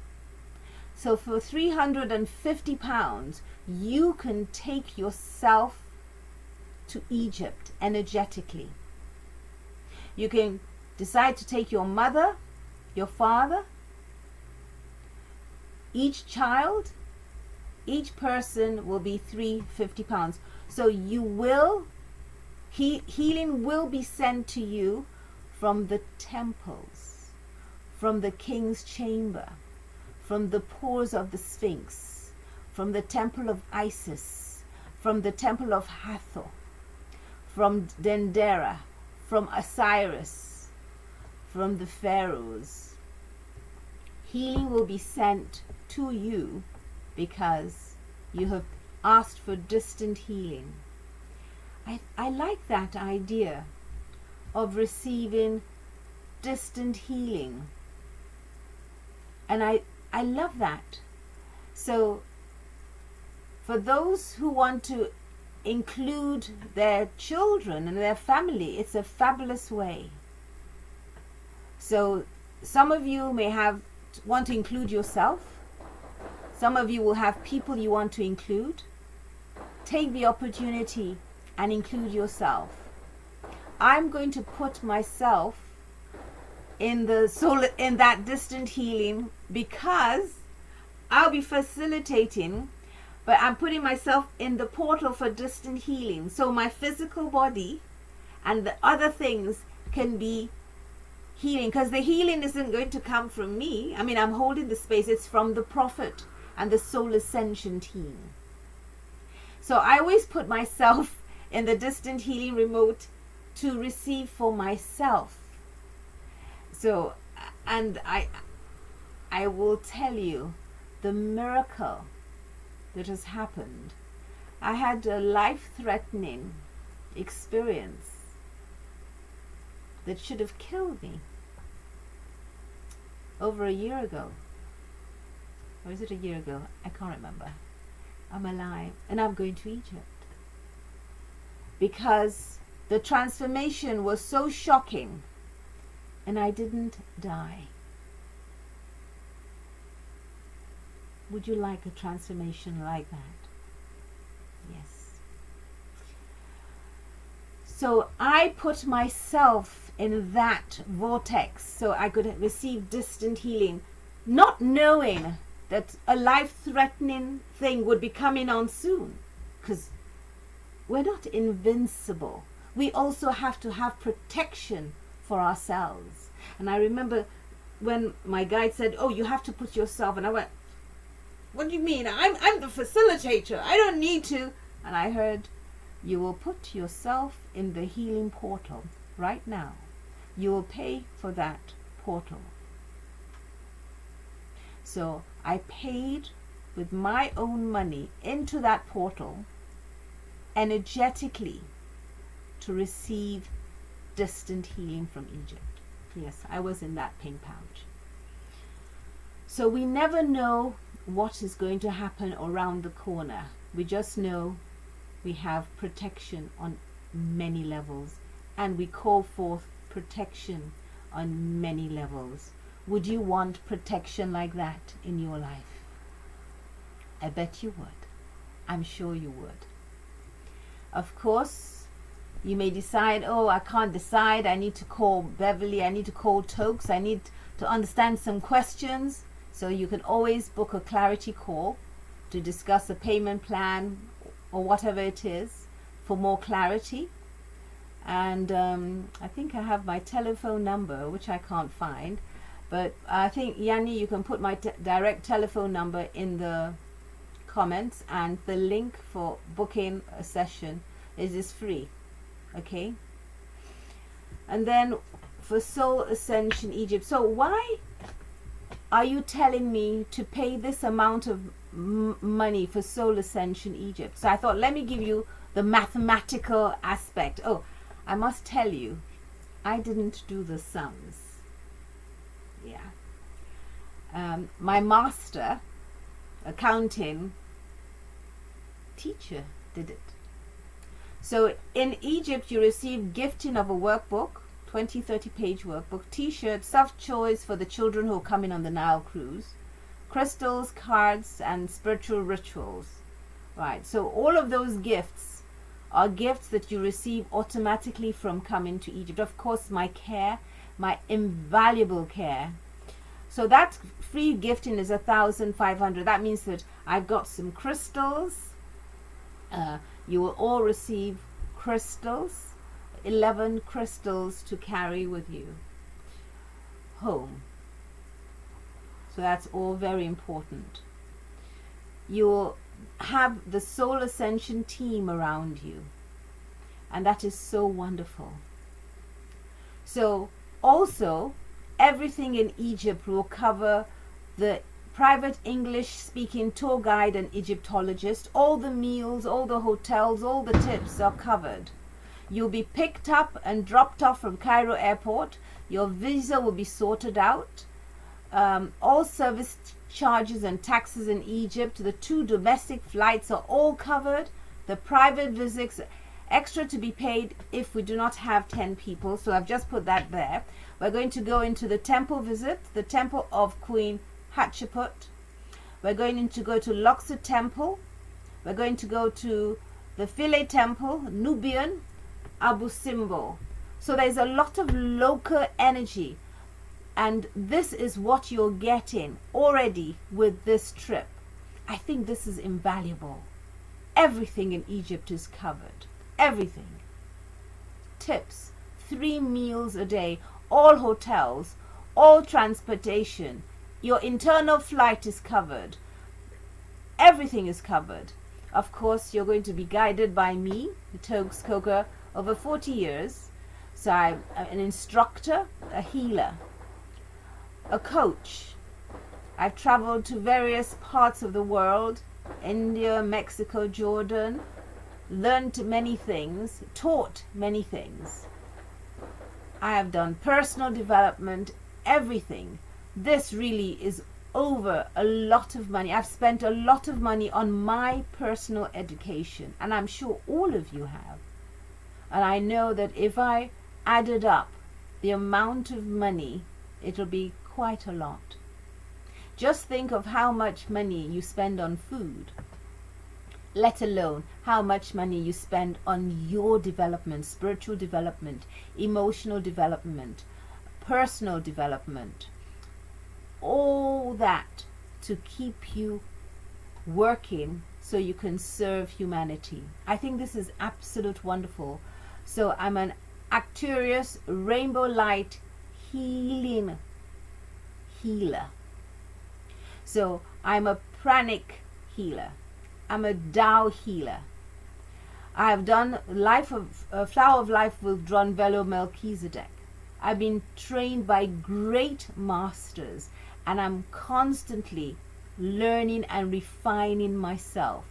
so for £350 you can take yourself to Egypt energetically. You can decide to take your mother, your father, each child, each person will be £350. So healing will be sent to you from the temples, from the king's chamber, from the pores of the Sphinx, from the temple of Isis, from the temple of Hathor, from Dendera, from Osiris, from the pharaohs. Healing will be sent to you because you have asked for distant healing. I like that idea of receiving distant healing, and I love that. So for those who want to include their children and their family, it's a fabulous way. So some of you may want to include yourself. Some of you will have people you want to include. Take the opportunity and include yourself. I'm going to put myself in that distant healing because I'll be facilitating, but I'm putting myself in the portal for distant healing. So my physical body and the other things can be healing, because the healing isn't going to come from me. I mean, I'm holding the space. It's from the Prophet and the Soul Ascension team. So I always put myself in the distant healing remote to receive for myself. So, and I will tell you the miracle that has happened. I had a life-threatening experience that should have killed me over a year ago. Or is it a year ago? I can't remember. I'm alive and I'm going to Egypt because the transformation was so shocking and I didn't die. Would you like a transformation like that? Yes. So I put myself in that vortex so I could receive distant healing, not knowing that a life-threatening thing would be coming on soon, because we're not invincible. We also have to have protection for ourselves. And I remember when my guide said, oh, you have to put yourself, and I went, what do you mean? I'm the facilitator. I don't need to. And I heard, you will put yourself in the healing portal right now. You will pay for that portal. So I paid with my own money into that portal energetically to receive distant healing from Egypt. Yes, I was in that pink pouch. So we never know what is going to happen around the corner. We just know we have protection on many levels, and we call forth protection on many levels. Would you want protection like that in your life? I bet you would. I'm sure you would. Of course, you may decide, oh, I can't decide. I need to call Beverly. I need to call Toks. I need to understand some questions. So you can always book a clarity call to discuss a payment plan or whatever it is for more clarity. And I think I have my telephone number, which I can't find. But I think, Yanni, you can put my direct telephone number in the comments, and the link for booking a session is free. Okay? And then for Soul Ascension Egypt. So why are you telling me to pay this amount of money for Soul Ascension Egypt? So I thought, let me give you the mathematical aspect. Oh, I must tell you, I didn't do the sums. Yeah. My master accounting teacher did it. So in Egypt, you receive gifting of a workbook, 20-30 page workbook, t-shirts, soft toys for the children who are coming on the Nile cruise, crystals, cards, and spiritual rituals. Right, so all of those gifts are gifts that you receive automatically from coming to Egypt. Of course, my care, my invaluable care. So that free gifting is 1,500. That means that I've got some crystals. You will all receive crystals, 11 crystals to carry with you home. So that's all very important. You will have the Soul Ascension team around you, and that is so wonderful. So also, everything in Egypt will cover the private English speaking tour guide and Egyptologist. All the meals, all the hotels, all the tips are covered. You'll be picked up and dropped off from Cairo airport. Your visa will be sorted out. All service charges and taxes in Egypt, the 2 domestic flights are all covered. The private visits, extra to be paid if we do not have 10 people. So I've just put that there. We're going to go into the temple visit, the temple of Queen Hatshepsut. We're going to go to Luxor Temple. We're going to go to the Philae Temple, Nubian, Abu Simbel. So there's a lot of local energy, and this is what you're getting already with this trip. I think this is invaluable. Everything in Egypt is covered. Everything. Tips, 3 meals a day, all hotels, all transportation. Your internal flight is covered. Everything is covered. Of course, you're going to be guided by me, the Toks Coker, over 40 years. So I'm an instructor, a healer, a coach. I've traveled to various parts of the world, India, Mexico, Jordan, learned many things, taught many things. I have done personal development, everything. This really is over a lot of money. I've spent a lot of money on my personal education, and I'm sure all of you have. And I know that if I added up the amount of money, it'll be quite a lot. Just think of how much money you spend on food, let alone how much money you spend on your development, spiritual development, emotional development, personal development. All that to keep you working so you can serve humanity. I think this is absolute wonderful. So I'm an Arcturus rainbow light healing healer. So I'm a pranic healer. I'm a Tao healer. I have done Flower of Life with John Velo Melchizedek. I've been trained by great masters, and I'm constantly learning and refining myself.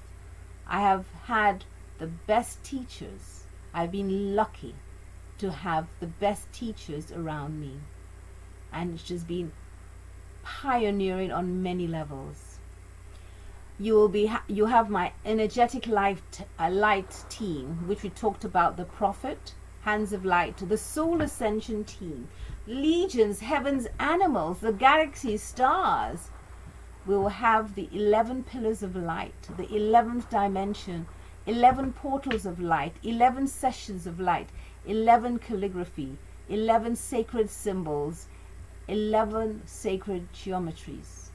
I have had the best teachers. I've been lucky to have the best teachers around me, and it's just been pioneering on many levels. You have my energetic light team, which we talked about, the Prophet, Hands of Light, the Soul Ascension team, legions, heavens, animals, the galaxies, stars. We will have the 11 pillars of light, the 11th dimension, 11 portals of light, 11 sessions of light, 11 calligraphy, 11 sacred symbols, 11 sacred geometries.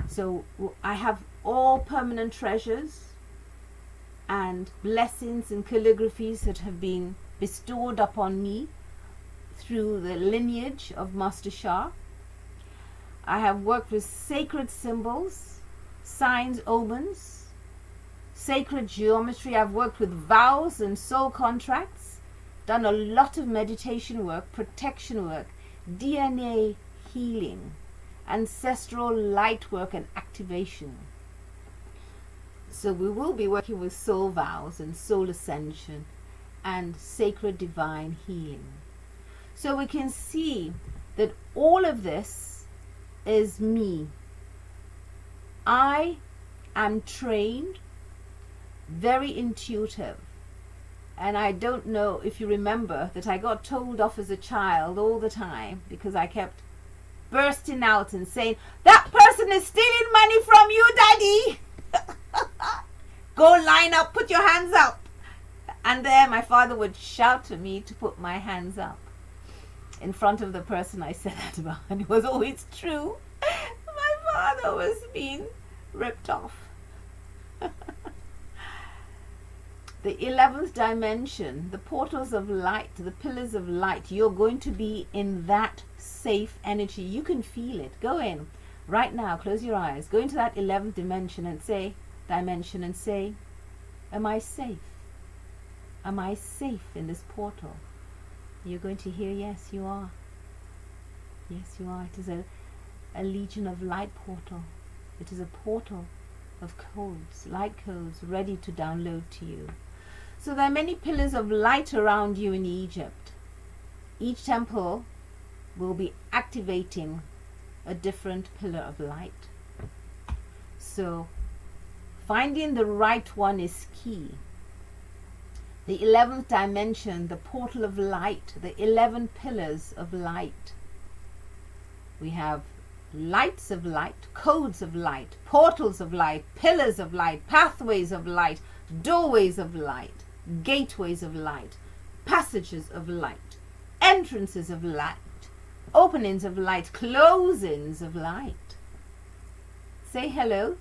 So I have all permanent treasures and blessings and calligraphies that have been bestowed upon me through the lineage of Master Shah. I have worked with sacred symbols, signs, omens, sacred geometry. I've worked with vows and soul contracts, done a lot of meditation work, protection work, DNA healing, ancestral light work and activation. So we will be working with soul vows and soul ascension and sacred divine healing. So we can see that all of this is me. I am trained, very intuitive. And I don't know if you remember that I got told off as a child all the time because I kept bursting out and saying, "That person is stealing money from you, Daddy." Go line up, put your hands up. And then my father would shout at me to put my hands up in front of the person I said that about. And it was always true. My father was being ripped off. The 11th dimension, the portals of light, the pillars of light, you're going to be in that safe energy. You can feel it. Go in right now, close your eyes, go into that 11th dimension and say, am I safe? Am I safe in this portal? You're going to hear, yes, you are. Yes, you are. It is a legion of light portal. It is a portal of codes, light codes, ready to download to you. So there are many pillars of light around you in Egypt. Each temple will be activating a different pillar of light. So finding the right one is key. The 11th dimension, the portal of light, the 11 pillars of light. We have lights of light, codes of light, portals of light, pillars of light, pathways of light, doorways of light, gateways of light, passages of light, entrances of light, openings of light, closings of light. Say hello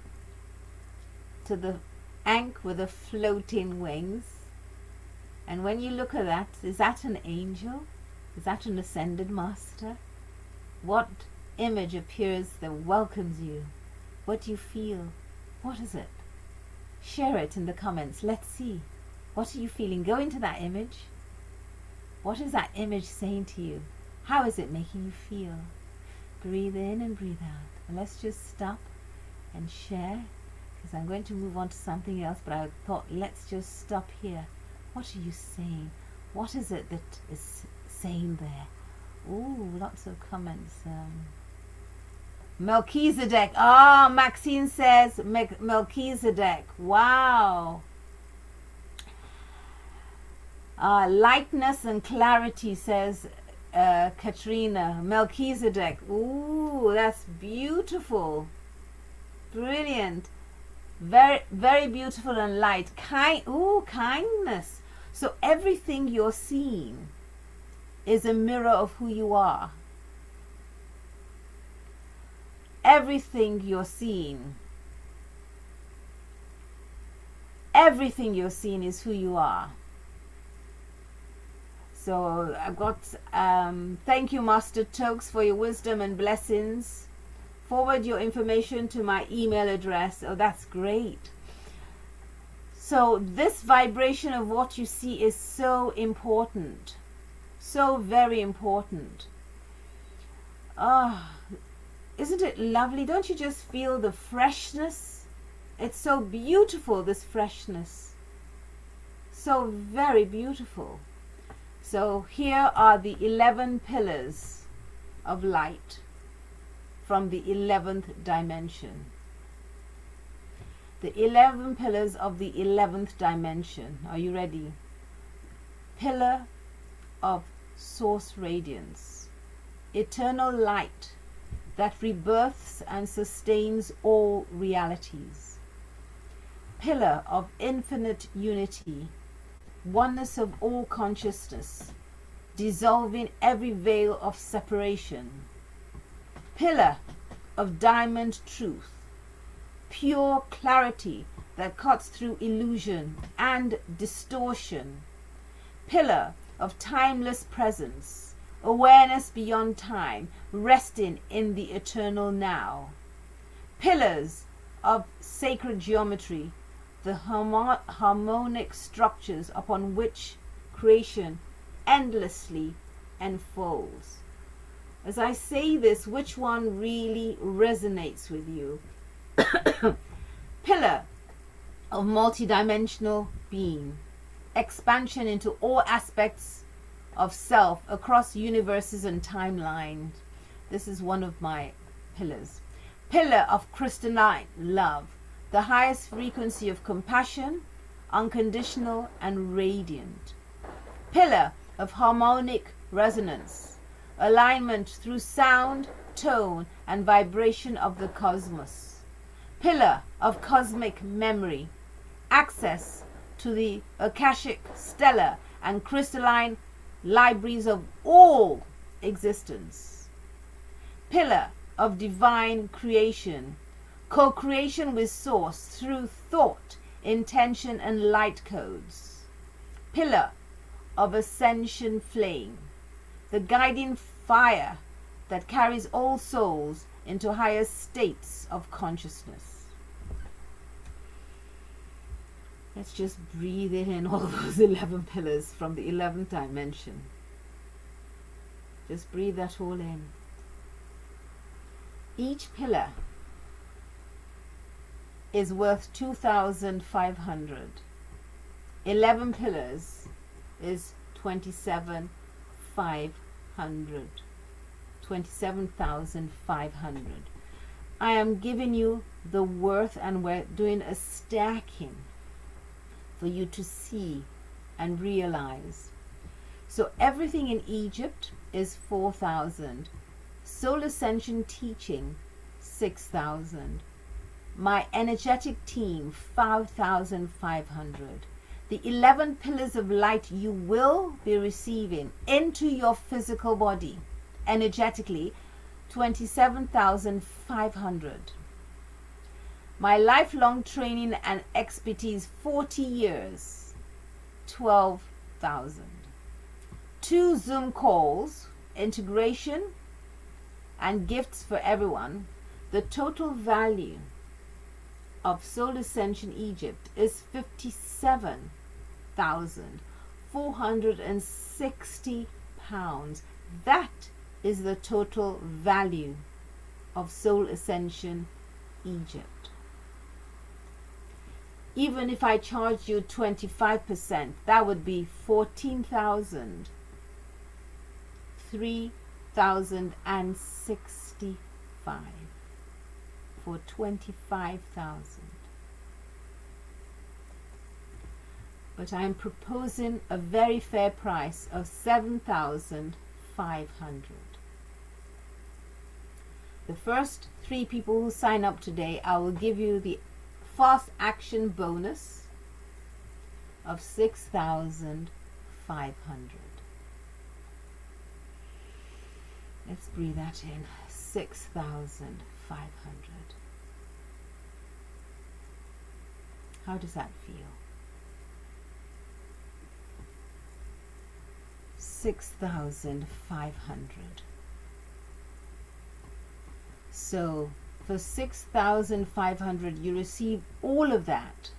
to the ankh with the floating wings. And when you look at that, is that an angel? Is that an ascended master? What image appears that welcomes you? What do you feel? What is it? Share it in the comments. Let's see. What are you feeling? Go into that image. What is that image saying to you? How is it making you feel? Breathe in and breathe out. And let's just stop and share, because I'm going to move on to something else, but I thought let's just stop here. What are you saying? What is it that is saying there? Ooh, lots of comments. Melchizedek. Ah, Maxine says Melchizedek. Wow. Lightness and clarity, says Katrina. Melchizedek. Ooh, that's beautiful. Brilliant. Very, very beautiful and light. Kindness. So everything you're seeing is a mirror of who you are. Everything you're seeing everything you're seeing is who you are. So I've got, thank you, Master Toks, for your wisdom and blessings. Forward your information to my email address. Oh, that's great. So this vibration of what you see is so important. So very important. Ah, isn't it lovely? Don't you just feel the freshness? It's so beautiful, this freshness. So very beautiful. So here are the 11 pillars of light from the 11th dimension. The 11 pillars of the 11th dimension. Are you ready? Pillar of source radiance. Eternal light that rebirths and sustains all realities. Pillar of infinite unity. Oneness of all consciousness, dissolving every veil of separation. Pillar of diamond truth, pure clarity that cuts through illusion and distortion. Pillar of timeless presence, awareness beyond time, resting in the eternal now. Pillars of sacred geometry, the harmonic structures upon which creation endlessly unfolds. As I say this, which one really resonates with you? Pillar of multidimensional being, expansion into all aspects of self across universes and timelines. This is one of my pillars. Pillar of crystalline love, the highest frequency of compassion, unconditional and radiant. Pillar of harmonic resonance, alignment through sound, tone, and vibration of the cosmos. Pillar of cosmic memory, access to the Akashic, stellar, and crystalline libraries of all existence. Pillar of divine creation, co-creation with source through thought, intention, and light codes. Pillar of ascension flame, the guiding fire that carries all souls into higher states of consciousness. Let's just breathe in all those 11 pillars from the 11th dimension. Just breathe that all in. Each pillar is worth 2,500. 11 pillars is 27,500. 27,500. I am giving you the worth, and we're doing a stacking for you to see and realize. So everything in Egypt is 4,000. Soul Ascension teaching 6,000. My energetic team 5,500. The 11 pillars of light you will be receiving into your physical body energetically 27,500. My lifelong training and expertise 40 years 12,000. 2 Zoom calls, integration and gifts for everyone. The total value of Soul Ascension Egypt is 57,460 pounds. That is the total value of Soul Ascension Egypt. Even if I charge you 25%, that would be 14,000. 3,065 for 25,000. But I am proposing a very fair price of 7,500. The first 3 people who sign up today, I will give you the fast action bonus of 6,500. Let's breathe that in. 6,500. How does that feel? 6,500. So for 6,500 you receive all of that,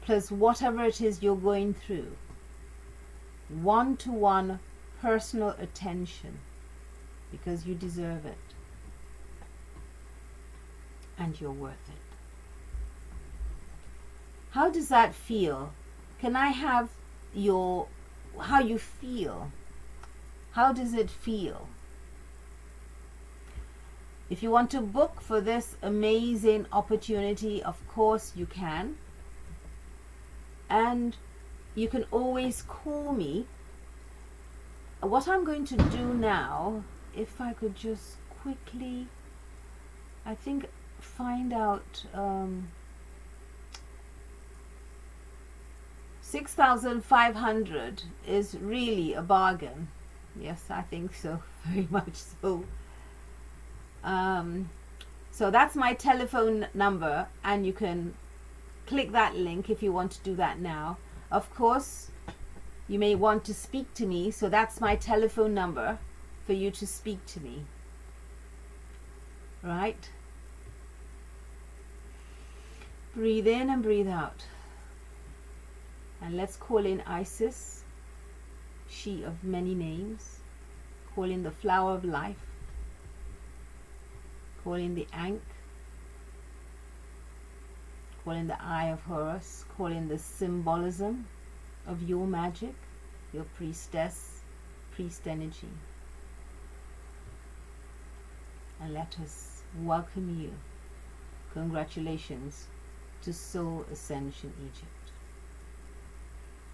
plus whatever it is you're going through. One-to-one personal attention, because you deserve it and you're worth it. How does that feel? Can I have how you feel? How does it feel? If you want to book for this amazing opportunity, of course you can. And you can always call me. What I'm going to do now, if I could just quickly, I think, find out 6,500 is really a bargain. Yes, I think so, very much so. So that's my telephone number, and you can click that link if you want to do that now. Of course, you may want to speak to me, so that's my telephone number for you to speak to me. Right? Breathe in and breathe out. And let's call in Isis, she of many names. Call in the flower of life. Call in the Ankh. Call in the Eye of Horus. Call in the symbolism of your magic, your priest energy. And let us welcome you. Congratulations to Soul Ascension Egypt.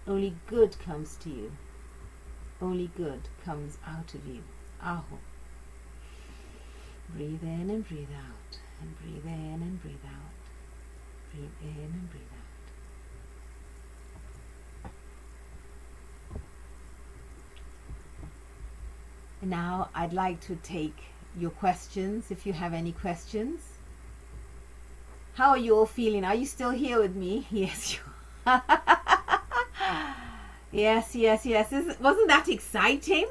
Only good comes to you. Only good comes out of you. Aho. Breathe in and breathe out. And breathe in and breathe out. Breathe in and breathe out. And now I'd like to take your questions, if you have any questions. How are you all feeling? Are you still here with me? Yes, you are. Yes. Wasn't that exciting?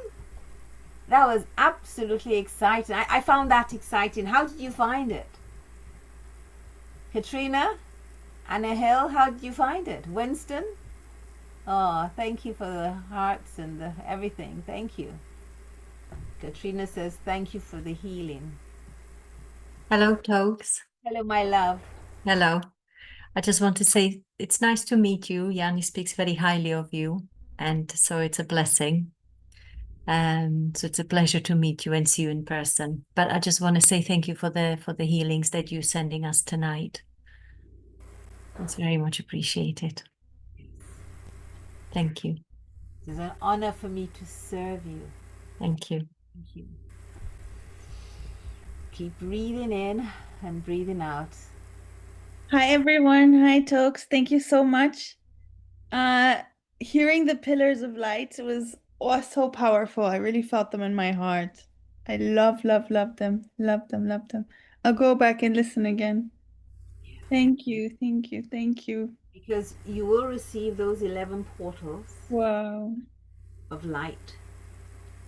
That was absolutely exciting. I found that exciting. How did you find it? Katrina? Anna Hill, how did you find it? Winston? Oh, thank you for the hearts and the everything. Thank you. Katrina says, thank you for the healing. Hello, Toks. Hello, my love. Hello. I just want to say it's nice to meet you. Yanni speaks very highly of you, and so it's a blessing. So it's a pleasure to meet you and see you in person. But I just want to say thank you for the healings that you're sending us tonight. It's very much appreciated. Thank you. It's an honor for me to serve you. Thank you. Thank you. Keep breathing in and breathing out. Hi, everyone. Hi, Toks. Thank you so much. Hearing the pillars of light was so powerful. I really felt them in my heart. I love them. Love them. I'll go back and listen again. Thank you. Because you will receive those 11 portals. Wow. Of light.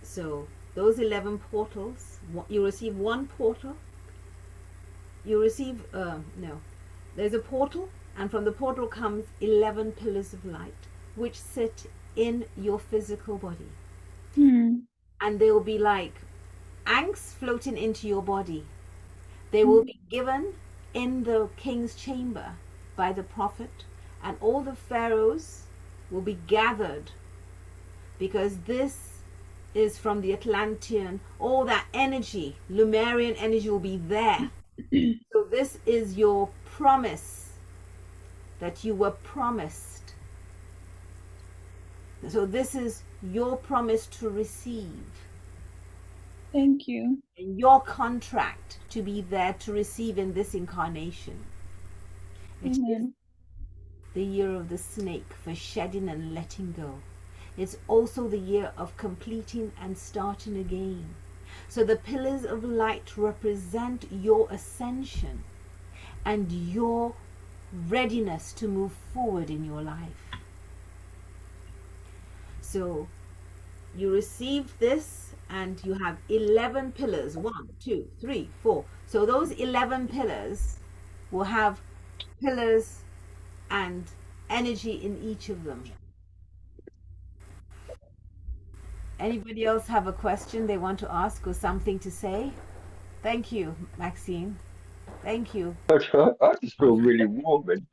So those 11 portals, you receive one portal. You receive, there's a portal, and from the portal comes 11 pillars of light, which sit in your physical body. And they will be like ankhs floating into your body. They will be given in the king's chamber by the prophet, and all the pharaohs will be gathered, because this is from the Atlantean. All that energy, Lemurian energy, will be there. So this is your promise that you were promised. So this is your promise to receive. Thank you. And your contract to be there to receive in this incarnation. It is the year of the snake for shedding and letting go. It's also the year of completing and starting again. So the pillars of light represent your ascension and your readiness to move forward in your life. So you receive this and you have 11 pillars. 1, 2, 3, 4. So those 11 pillars will have pillars and energy in each of them. Anybody else have a question they want to ask or something to say? Thank you, Maxine. Thank you. I just feel really warm and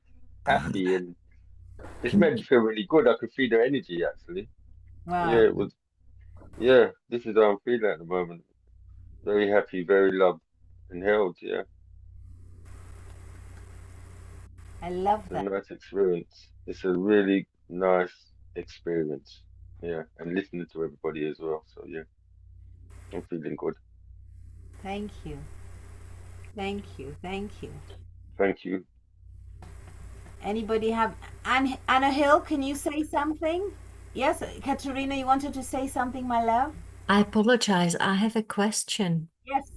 happy, and it's made me feel really good. I could feel the energy actually. Yeah, Wow. it was. Yeah, this is how I'm feeling at the moment. Very happy, very loved and held. Yeah, I love it's a that. nice experience. It's a really nice experience. Yeah, and listening to everybody as well. So yeah, I'm feeling good. Thank you. Thank you. Thank you. Thank you. Anybody have Anna Hill, can you say something? Yes, Katerina, you wanted to say something, my love? I apologize. I have a question. Yes.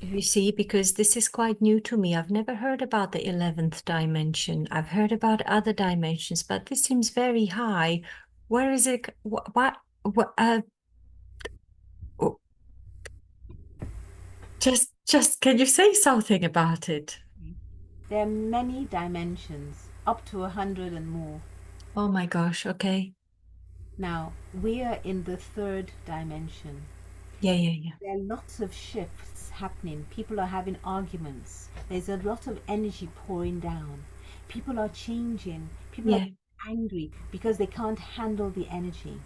You see, because this is quite new to me. I've never heard about the 11th dimension. I've heard about other dimensions, but this seems very high. Where is it? What oh, just can you say something about it? There are many dimensions, up to 100 and more. Oh my gosh, okay. Now, we are in the third dimension. Yeah. There are lots of shifts happening. People are having arguments. There's a lot of energy pouring down. People are changing. People are angry because they can't handle the energy.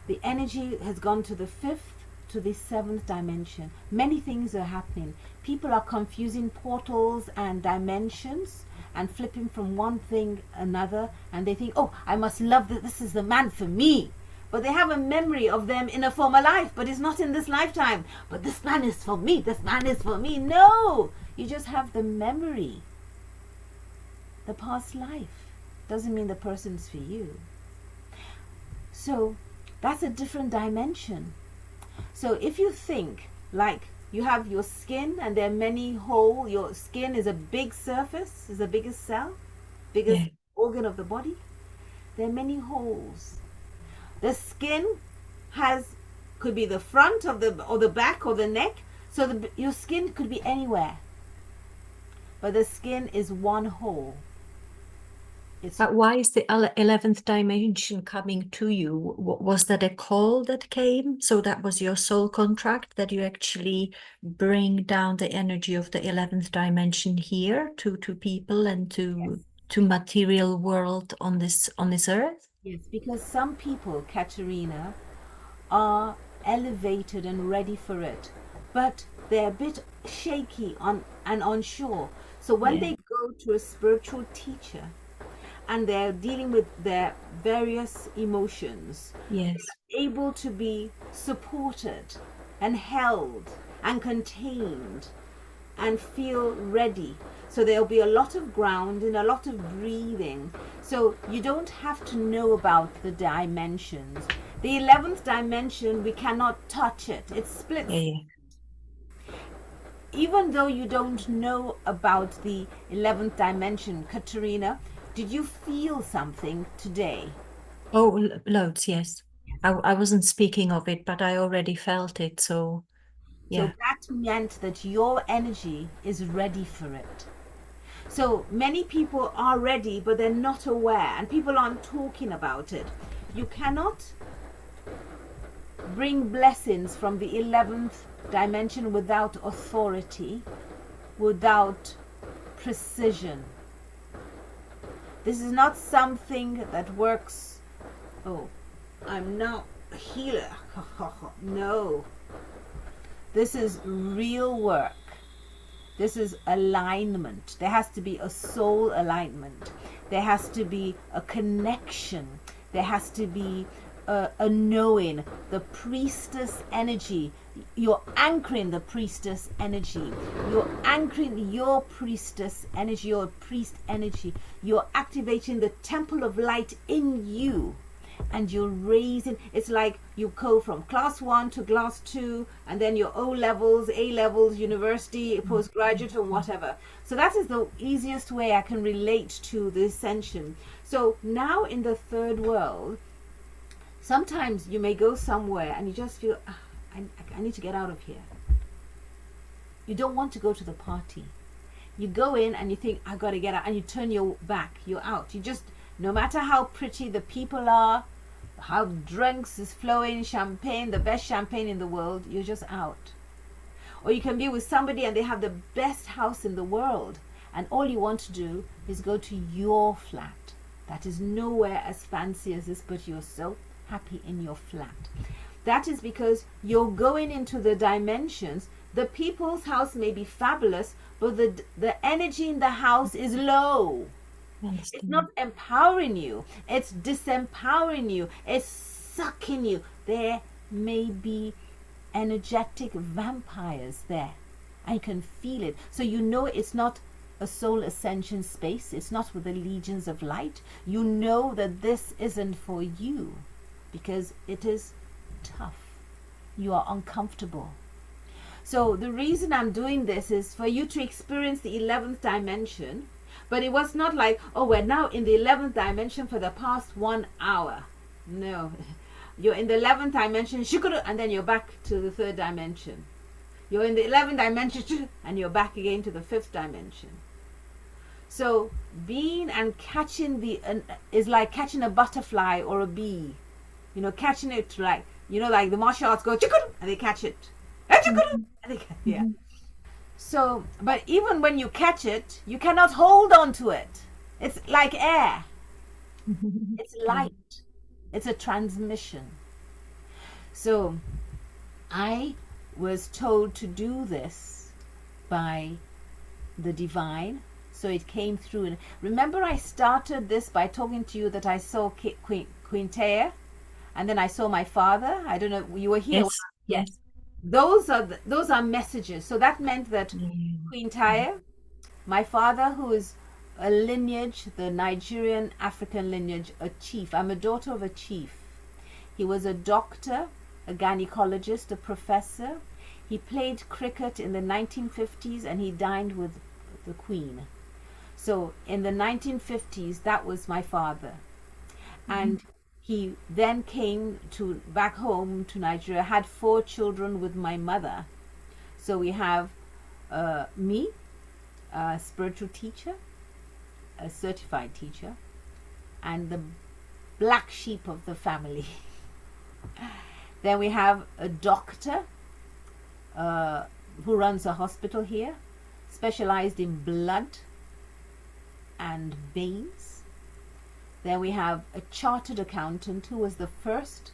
The energy has gone to the fifth, to the seventh dimension. Many things are happening. People are confusing portals and dimensions and flipping from one thing another, and they think, oh, I must love that this is the man for me. But they have a memory of them in a former life, but it's not in this lifetime. But this man is for me, this man is for me. No, you just have the memory. The past life doesn't mean the person's for you. So that's a different dimension. So if you think like you have your skin and there are many holes, your skin is a big surface, is the biggest cell, biggest organ of the body. There are many holes. The skin could be the front of the back or the neck. So your skin could be anywhere. But the skin is one whole. But why is the 11th dimension coming to you? Was that a call that came? So that was your soul contract, that you actually bring down the energy of the 11th dimension here to people and to material world on this earth? Yes, because some people, Katerina, are elevated and ready for it, but they're a bit shaky and unsure. So when they go to a spiritual teacher, and they're dealing with their various emotions, able to be supported and held and contained and feel ready. So there'll be a lot of grounding, a lot of breathing. So you don't have to know about the dimensions. The 11th dimension, we cannot touch it. It splits. Even though you don't know about the 11th dimension, Katerina, did you feel something today? Oh, loads, yes. I wasn't speaking of it, but I already felt it, so yeah. So that meant that your energy is ready for it. So many people are ready, but they're not aware, and people aren't talking about it. You cannot bring blessings from the 11th dimension without authority, without precision. This is not something that works, oh, I'm now a healer. No. This is real work. This is alignment. There has to be a soul alignment. There has to be a connection. There has to be a knowing. The priestess energy. You're anchoring the priestess energy. You're anchoring your priestess energy, your priest energy. You're activating the temple of light in you. And you're raising, it's like you go from class 1 to class 2, and then your O levels, A levels, university, postgraduate, or whatever. So that is the easiest way I can relate to the ascension. So now in the third world, Sometimes you may go somewhere and you just feel, I need to get out of here. You don't want to go to the party. You go in and you think, I got to get out, and you turn your back, you're out. You just, no matter how pretty the people are, how drinks is flowing, champagne, the best champagne in the world, you're just out. Or you can be with somebody and they have the best house in the world, and all you want to do is go to your flat. That is nowhere as fancy as this, but you're so happy in your flat. That is because you're going into the dimensions. The people's house may be fabulous, but the energy in the house is low. It's not empowering you. It's disempowering you. It's sucking you. There may be energetic vampires there. I can feel it. So you know it's not a soul ascension space. It's not with the legions of light. You know that this isn't for you because it is tough. You are uncomfortable. So the reason I'm doing this is for you to experience the 11th dimension. But it was not like, oh, we're now in the 11th dimension for the past 1 hour. No. You're in the 11th dimension, and then you're back to the 3rd dimension. You're in the 11th dimension, and you're back again to the 5th dimension. So being and catching is like catching a butterfly or a bee. You know, catching it like, you know, like the martial arts go, and they catch it. And they catch, yeah. So, but even when you catch it, you cannot hold on to it. It's like air. It's light. It's a transmission. So, I was told to do this by the divine. So it came through. And remember, I started this by talking to you that I saw Queen Taya, and then I saw my father. I don't know, you were here. Yes. Yes. Those are messages. So that meant that Queen Taya, my father, who is a lineage, the Nigerian African lineage, a chief. I'm a daughter of a chief. He was a doctor, a gynecologist, a professor. He played cricket in the 1950s and he dined with the Queen. So in the 1950s, that was my father. And he then came back home to Nigeria, had 4 children with my mother. So we have me, a spiritual teacher, a certified teacher, and the black sheep of the family. Then we have a doctor who runs a hospital here, specialized in blood and veins. Then we have a chartered accountant who was the first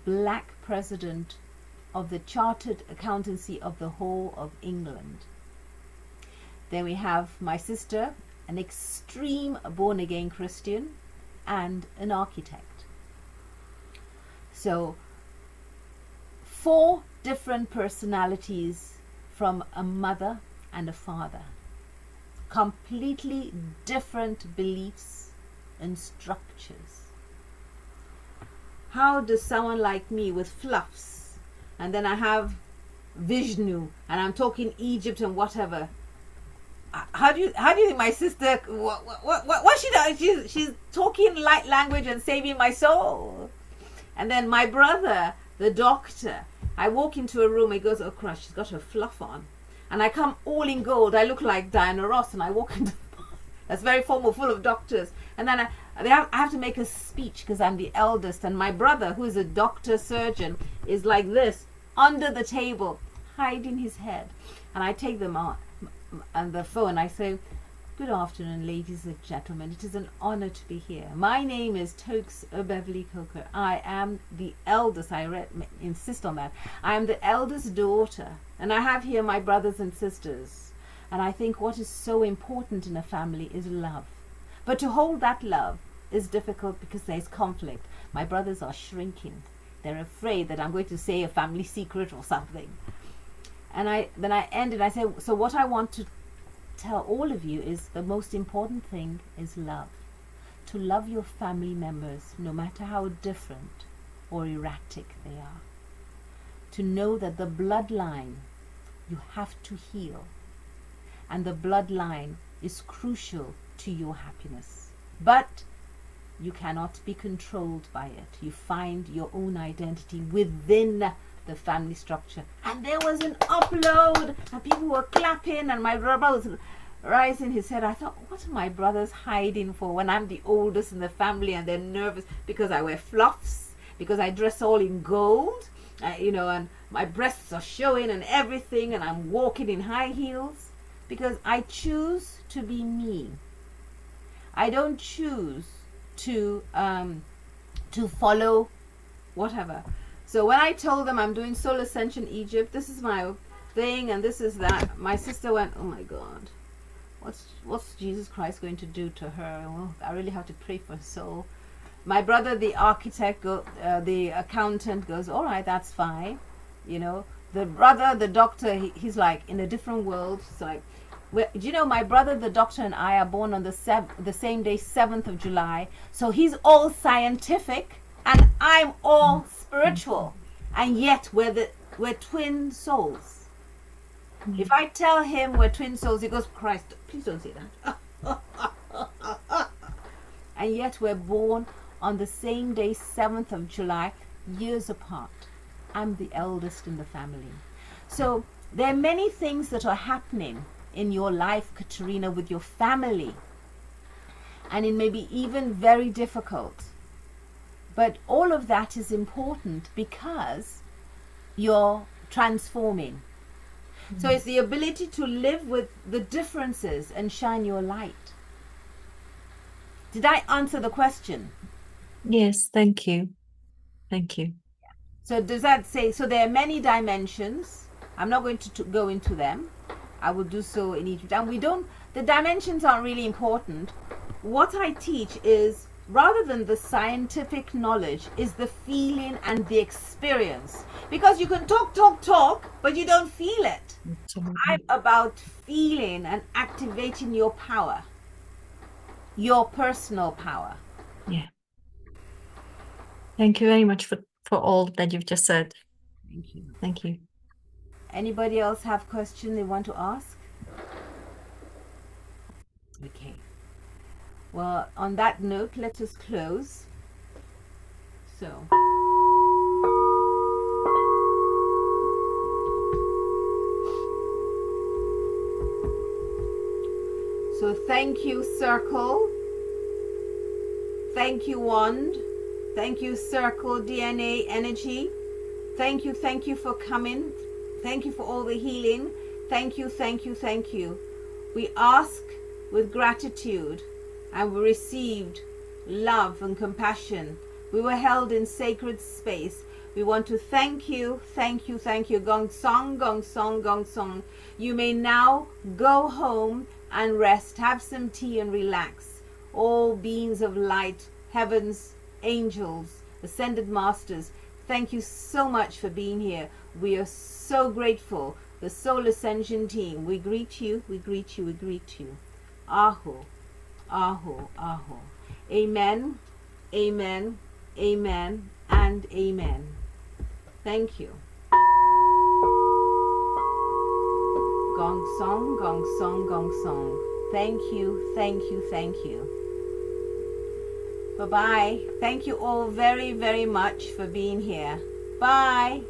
black president of the chartered accountancy of the whole of England. Then we have my sister, an extreme born-again Christian, and an architect. So 4 different personalities from a mother and a father. Completely different beliefs and structures. How does someone like me with fluffs, and then I have Vishnu, and I'm talking Egypt and whatever, how do you think my sister, what she does? She's talking light language and saving my soul. And then my brother, the doctor, I walk into a room, he goes, oh Christ, she's got her fluff on, and I come all in gold. I look like Diana Ross, and I walk into that's very formal, full of doctors. And then I have to make a speech because I'm the eldest. And my brother, who is a doctor surgeon, is like this, under the table, hiding his head. And I take them on the phone. I say, good afternoon, ladies and gentlemen. It is an honor to be here. My name is Toks Beverly Coker. I am the eldest. Insist on that. I am the eldest daughter. And I have here my brothers and sisters. And I think what is so important in a family is love. But to hold that love is difficult because there's conflict. My brothers are shrinking. They're afraid that I'm going to say a family secret or something. And then I end it. I say, so what I want to tell all of you is the most important thing is love. To love your family members, no matter how different or erratic they are. To know that the bloodline you have to heal. And the bloodline is crucial to your happiness. But You cannot be controlled by it. You find your own identity within the family structure. And there was an upload, and people were clapping, and my brother was raising his head. I thought, what are my brothers hiding for when I'm the oldest in the family, and they're nervous because I wear fluffs, because I dress all in gold, and my breasts are showing and everything, and I'm walking in high heels, because I choose to be me. I don't choose to follow whatever. So when I told them I'm doing Soul Ascension Egypt, this is my thing and this is that, my sister went, oh my God, what's Jesus Christ going to do to her? Well, I really have to pray for her soul. My brother, the architect, the accountant, goes, all right, that's fine. The brother, the doctor, he's like in a different world. It's like, my brother, the doctor, and I are born on the same day, 7th of July. So he's all scientific, and I'm all spiritual, and yet we're twin souls. If I tell him we're twin souls, he goes, Christ, please don't say that. And yet we're born on the same day, 7th of July, years apart. I'm the eldest in the family. So there are many things that are happening in your life, Katerina, with your family, and it may be even very difficult, but all of that is important because you're transforming. So it's the ability to live with the differences and shine your light. Did I answer the question? Yes, thank you. So does that say, so there are many dimensions? I'm not going to go into them. I will do so in Egypt. And the dimensions aren't really important. What I teach is, rather than the scientific knowledge, is the feeling and the experience. Because you can talk, but you don't feel it. Absolutely. I'm about feeling and activating your power, your personal power. Yeah. Thank you very much for all that you've just said. Thank you. Thank you. Anybody else have questions they want to ask? Okay. Well, on that note, let us close. So thank you, Circle. Thank you, Wand. Thank you, Circle, DNA, Energy. Thank you for coming. Thank you for all the healing. Thank you. We ask with gratitude, and we received love and compassion. We were held in sacred space. We want to thank you. Gong song, gong song, gong song. You may now go home and rest. Have some tea and relax. All beings of light, heavens, angels, ascended masters, thank you so much for being here. We are so grateful. The Soul Ascension team, we greet you. Aho, aho, aho. Amen, amen, amen, and amen. Thank you. Gong song, gong song, gong song. Thank you. Bye-bye. Thank you all very, very much for being here. Bye.